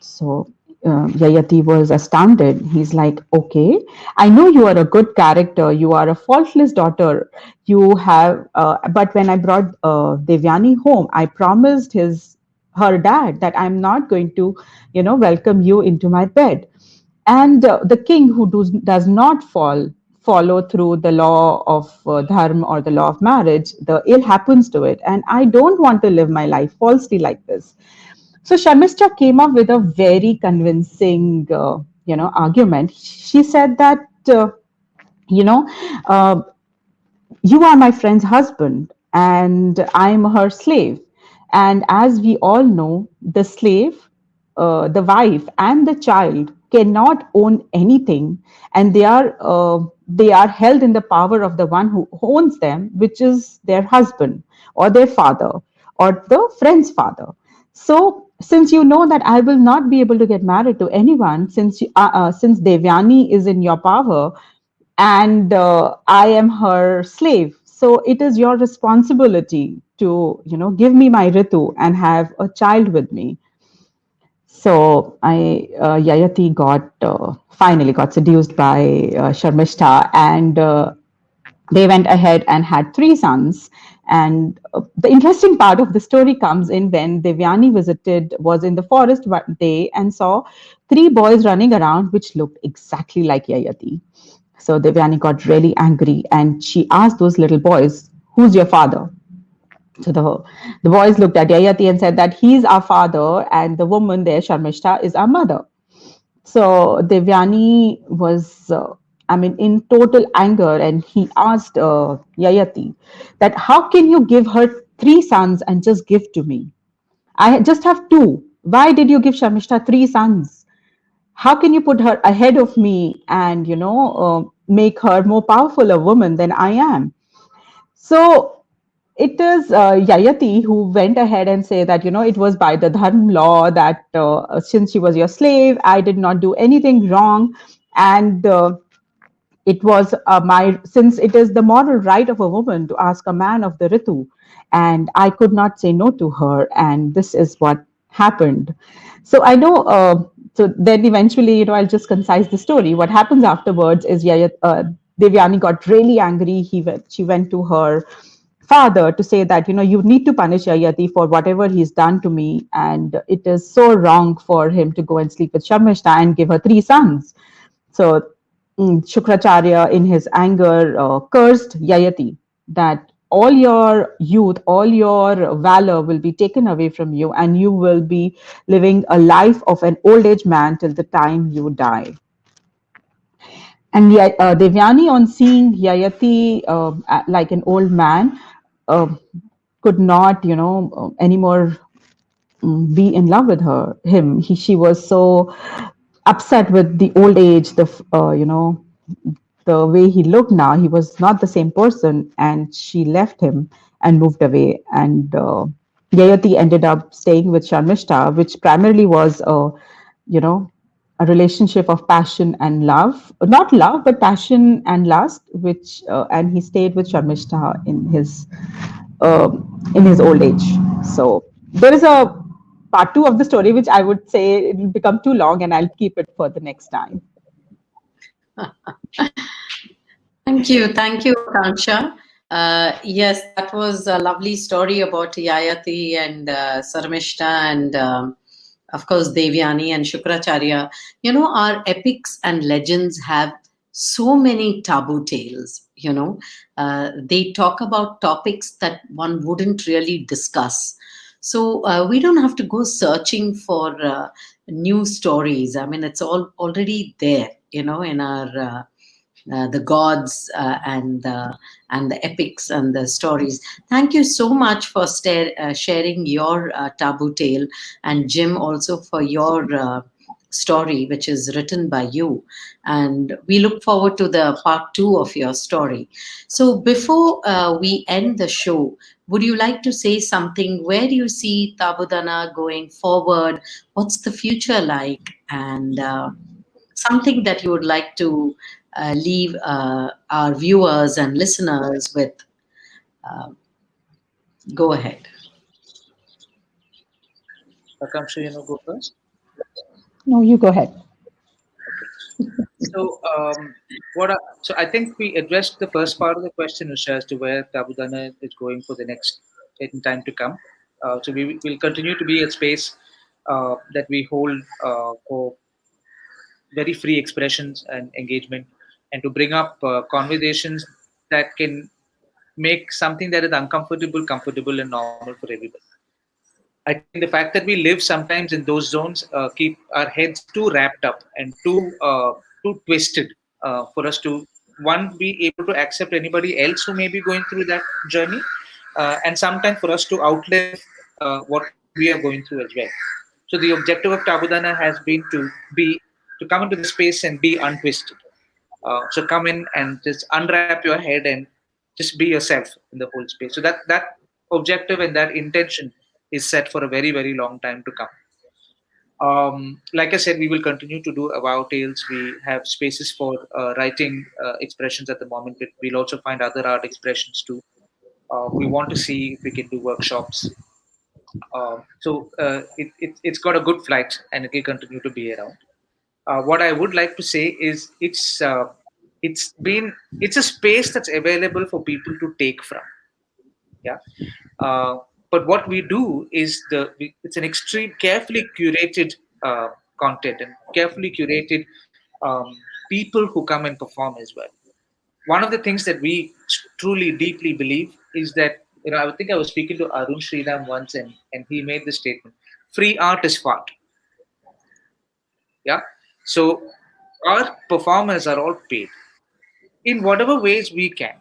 So Yayati was astounded. He's like, okay, I know you are a good character. You are a faultless daughter. You have, but when I brought Devyani home, I promised her dad that I'm not going to, welcome you into my bed. And the king who does not follow through the law of dharma or the law of marriage, the ill happens to it. And I don't want to live my life falsely like this. So Sharmishta came up with a very convincing, argument. She said that, you know, uh, you are my friend's husband and I'm her slave. And as we all know, the slave, the wife, and the child cannot own anything, and they are held in the power of the one who owns them, which is their husband or their father or the friend's father. So, since you know that I will not be able to get married to anyone, since Devyani is in your power, and I am her slave. So it is your responsibility to, give me my Ritu and have a child with me. So Yayati finally got seduced by Sharmishta, and they went ahead and had three sons. And the interesting part of the story comes in when Devyani was in the forest one day and saw three boys running around, which looked exactly like Yayati. So Devyani got really angry and she asked those little boys, "Who's your father?" So the boys looked at Yayati and said that he's our father, and the woman there, Sharmishta, is our mother. So Devyani was, in total anger, and he asked Yayati that how can you give her three sons and just give to me? I just have two. Why did you give Sharmishta three sons? How can you put her ahead of me and make her more powerful a woman than I am? So it is Yayati who went ahead and say that it was by the dharma law that since she was your slave, I did not do anything wrong, and it was my since it is the moral right of a woman to ask a man of the ritu, and I could not say no to her, and this is what happened. So I know. So then eventually, I'll just concise the story. What happens afterwards is Devyani got really angry. She went to her father to say that you need to punish Yayati for whatever he's done to me, and it is so wrong for him to go and sleep with Sharmishta and give her three sons. So Shukracharya, in his anger, cursed Yayati that all your youth, all your valor will be taken away from you, and you will be living a life of an old age man till the time you die. And yet, Devyani, on seeing Yayati like an old man, uh, could not, anymore be in love with him. She was so upset with the old age, the way he looked now. He was not the same person, and she left him and moved away. And Yayati ended up staying with Sharmishta, which primarily was you know, a relationship of passion and love, not love, but passion and lust. And he stayed with Sharmishta uh, in his old age. So there is a part two of the story, which I would say it will become too long, and I'll keep it for the next time. Thank you, Akangsha. Yes, that was a lovely story about Yayati and Sarmishta and of course Devyani and Shukracharya. Our epics and legends have so many taboo tales. They talk about topics that one wouldn't really discuss. So we don't have to go searching for new stories. I mean, it's all already there, in our the gods and the epics and the stories. Thank you so much for sharing your taboo tale, and Jim also for your story, which is written by you. And we look forward to the part two of your story. So before we end the show, would you like to say something? Where do you see Taboodana going forward? What's the future like? And something that you would like to leave our viewers and listeners with. Uh, Go ahead. Akanksha, go first. No, you go ahead. Okay. So, so I think we addressed the first part of the question, Usha, as to where Taboodana is going for the next in time to come. So we will continue to be a space that we hold for very free expressions and engagement, and to bring up conversations that can make something that is uncomfortable comfortable and normal for everybody. I think the fact that we live sometimes in those zones keep our heads too wrapped up and too twisted for us to one be able to accept anybody else who may be going through that journey, and sometimes for us to outlive what we are going through as well. So the objective of Tabudana has been to come into the space and be untwisted. So come in and just unwrap your head and just be yourself in the whole space. So that objective and that intention is set for a very very long time to come. Like I said, we will continue to do about tales. We have spaces for writing expressions at the moment, but we'll also find other art expressions too. We want to see if we can do workshops. It's got a good flight and it will continue to be around. What I would like to say is it's a space that's available for people to take from. Yeah. Uh, but what we do is it's an extreme, carefully curated uh, content and carefully curated um, people who come and perform as well. One of the things that we truly deeply believe is that I think I was speaking to Arun Sriram once, and he made the statement: "Free art is fart." Yeah. So our performers are all paid in whatever ways we can.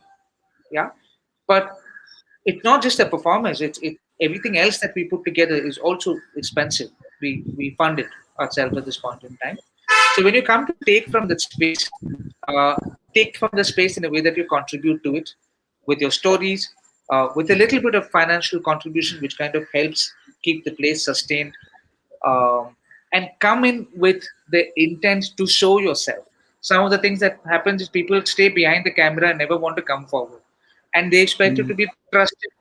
Yeah. But it's not just the performance, it's everything else that we put together is also expensive. We fund it ourselves at this point in time. So when you come to take from that space, uh, take from the space in a way that you contribute to it with your stories, with a little bit of financial contribution which kind of helps keep the place sustained, and come in with the intent to show yourself. Some of the things that happens is people stay behind the camera and never want to come forward, and they expect you to be trusted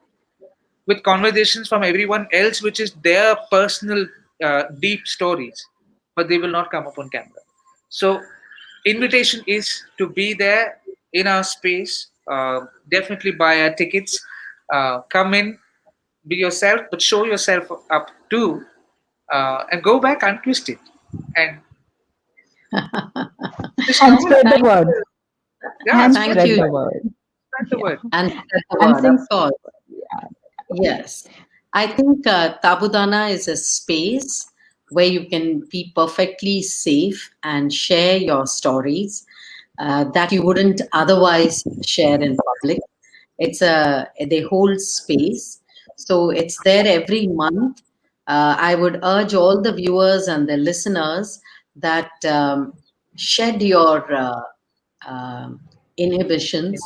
with conversations from everyone else, which is their personal deep stories, but they will not come up on camera. So, invitation is to be there in our space. Definitely buy our tickets. Come in, be yourself, but show yourself up too, and go back untwisted, and just And come on. spread the word. Yeah, And spread Thank spread you. the word. the Yeah. word. And spread the And word, of since course. yeah, Yes. I think Tabudana is a space where you can be perfectly safe and share your stories that you wouldn't otherwise share in public. They hold space, so it's there every month. I would urge all the viewers and the listeners that shed your inhibitions,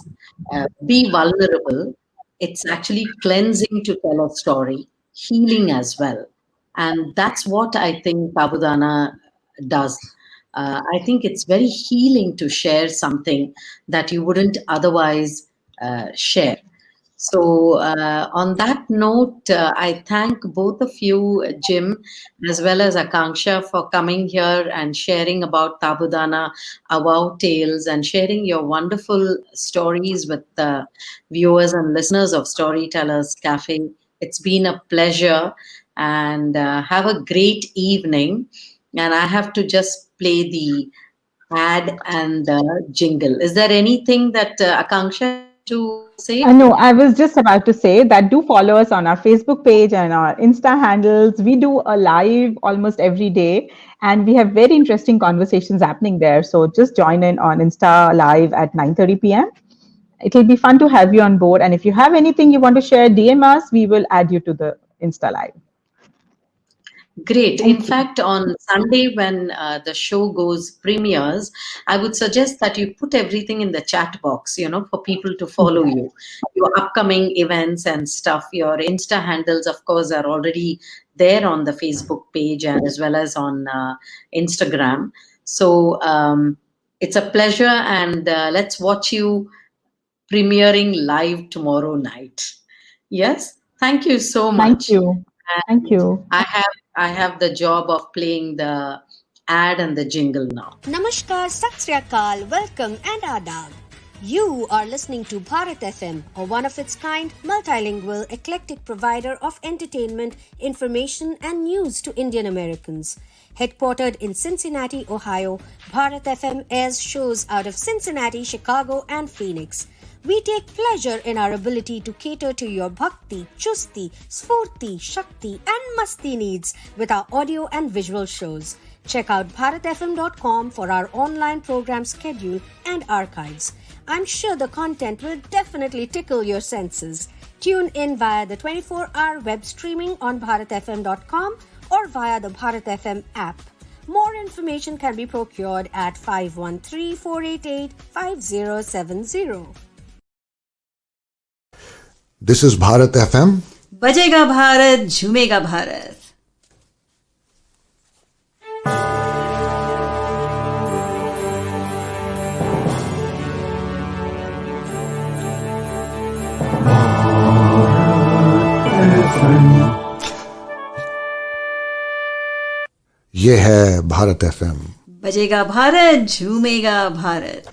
be vulnerable. It's actually cleansing to tell a story, healing as well. And that's what I think Tabudana does. I think it's very healing to share something that you wouldn't otherwise share. So, on that note, I thank both of you, Jim, as well as Akanksha, for coming here and sharing about Tabudana, our tales, and sharing your wonderful stories with the viewers and listeners of Storytellers Cafe. It's been a pleasure, and have a great evening. And I have to just play the ad and the jingle. Is there anything that Akanksha you want to say? no, I was just about to say that do follow us on our Facebook page and our Insta handles. We do a live almost every day, and we have very interesting conversations happening there. So just join in on Insta Live at 9:30 p.m. It'll be fun to have you on board. And if you have anything you want to share, DM us. We will add you to the Insta Live. Great. In Thank you. fact, on Sunday when the show goes premieres, I would suggest that you put everything in the chat box, for people to follow Yeah. you. Your upcoming events and stuff, your Insta handles, of course, are already there on the Facebook page and as well as on Instagram. So it's a pleasure, and let's watch you premiering live tomorrow night. Yes. Thank you so Thank much. you. Thank And you. I have I have the job of playing the ad and the jingle now. Namaskar, Sat Sri Akal, welcome and adab. You are listening to Bharat FM, a one of its kind, multilingual, eclectic provider of entertainment, information, and news to Indian Americans. Headquartered in Cincinnati, Ohio, Bharat FM airs shows out of Cincinnati, Chicago, and Phoenix. We take pleasure in our ability to cater to your bhakti, chusti, sfurti, shakti, and masti needs with our audio and visual shows. Check out bharatfm.com for our online program schedule and archives. I'm sure the content will definitely tickle your senses. Tune in via the 24-hour web streaming on bharatfm.com or via the Bharat FM app. More information can be procured at 513-488-5070. This is Bharat FM. बजेगा भारत झूमेगा भारत. ये है Bharat FM. बजेगा भारत झूमेगा भारत.